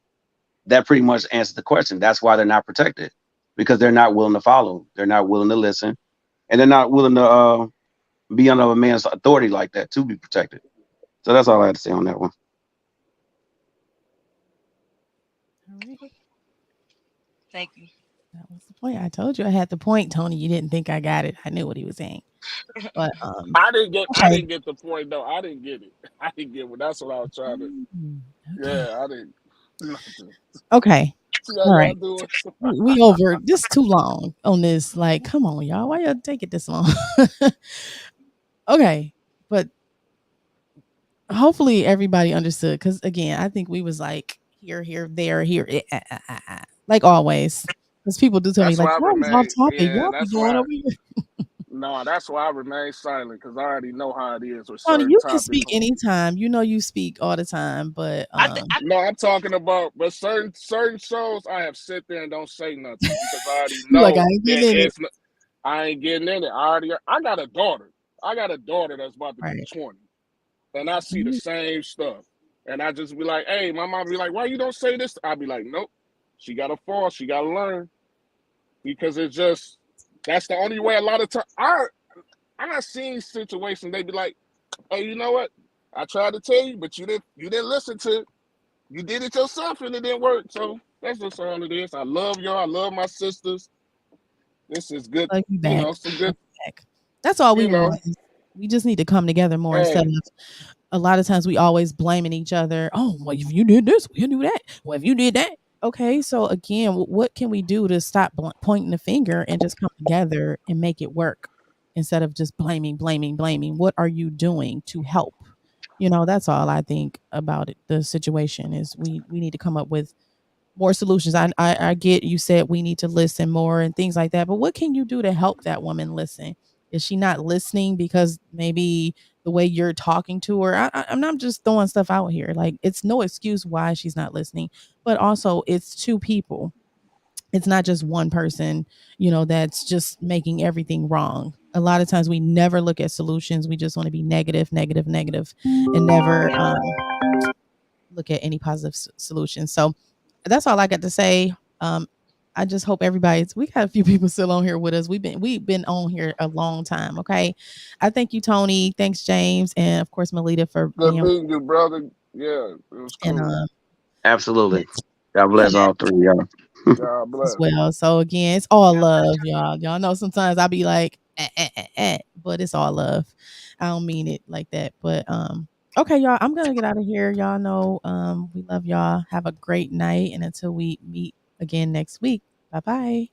Speaker 4: that pretty much answers the question. That's why they're not protected, because they're not willing to follow. They're not willing to listen, and they're not willing to be under a man's authority like that to be protected. So that's all I had to say on that one.
Speaker 1: All right.
Speaker 2: Thank you.
Speaker 1: That was the point. I told you I had the point, Tony. You didn't think I got it. I knew what he was saying. But
Speaker 3: I didn't
Speaker 1: okay.
Speaker 3: get the point though. I didn't get it. I didn't get it. That's what I was trying to.
Speaker 1: Okay.
Speaker 3: Yeah, I didn't. Nothing.
Speaker 1: Okay.
Speaker 3: See how
Speaker 1: All
Speaker 3: y'all
Speaker 1: right.
Speaker 3: doing?
Speaker 1: We over this too long on this. Like, come on, y'all. Why y'all take it this long? Okay. But hopefully everybody understood. Because again, I think we was like here, there, here, like always. Because people do tell me
Speaker 3: That's
Speaker 1: like,
Speaker 3: why I
Speaker 1: y'all was off
Speaker 3: remain.
Speaker 1: topic.
Speaker 3: Yeah,
Speaker 1: Y'all be
Speaker 3: that's
Speaker 1: going
Speaker 3: why.
Speaker 1: over here.
Speaker 3: No, that's why I remain silent because I already know how it is with
Speaker 1: Tony,
Speaker 3: certain
Speaker 1: you can
Speaker 3: topics.
Speaker 1: speak anytime. You know you speak all the time, but
Speaker 3: No, I'm talking about, but certain shows I have sit there and don't say nothing because I already
Speaker 1: you like I
Speaker 3: know
Speaker 1: ain't
Speaker 3: that
Speaker 1: getting in it.
Speaker 3: I ain't getting in it. I got a daughter. I got a daughter that's about to be
Speaker 1: Right.
Speaker 3: 20, and I see the same stuff, and I just be like, "Hey," my mom be like, "Why you don't say this?" I be like, "Nope, she got to fall. She got to learn," because it's just that's the only way. A lot of time, I seen situations they be like, "Hey, you know what? I tried to tell you, but you didn't listen to it. You did it yourself and it didn't work." So that's just all it is. I love y'all. I love my sisters. This is good.
Speaker 1: Love you
Speaker 3: You
Speaker 1: back.
Speaker 3: know, some good.
Speaker 1: Back. That's all we
Speaker 3: You know,
Speaker 1: want. We just need to come together more instead
Speaker 3: hey,
Speaker 1: of a lot of times we always blaming each other. Oh, well, if you did this, we do that. Well, if you did that. Okay, so again, what can we do to stop pointing the finger and just come together and make it work instead of just blaming, blaming, blaming? What are you doing to help? That's all I think about it. The situation is we need to come up with more solutions. I get you said we need to listen more and things like that, but what can you do to help that woman listen? Is she not listening because maybe the way you're talking to her? I'm not just throwing stuff out here. Like it's no excuse why she's not listening, but also it's two people. It's not just one person, that's just making everything wrong. A lot of times we never look at solutions. We just want to be negative, negative, negative, and never look at any positive solutions. So that's all I got to say. I just hope we got a few people still on here with us. We've been on here a long time. Okay. I thank you, Tony. Thanks, James. And of course, Melita for
Speaker 3: good
Speaker 1: being
Speaker 3: meeting you, brother. Yeah, it was
Speaker 1: and
Speaker 3: cool.
Speaker 4: Absolutely. God
Speaker 1: yeah,
Speaker 4: bless all three of y'all.
Speaker 3: God
Speaker 1: as
Speaker 3: bless.
Speaker 1: well. So again, it's all love, y'all. Y'all know sometimes I'll be like, but it's all love. I don't mean it like that. But okay, y'all, I'm gonna get out of here. Y'all know we love y'all. Have a great night. And until we meet again next week. Bye bye.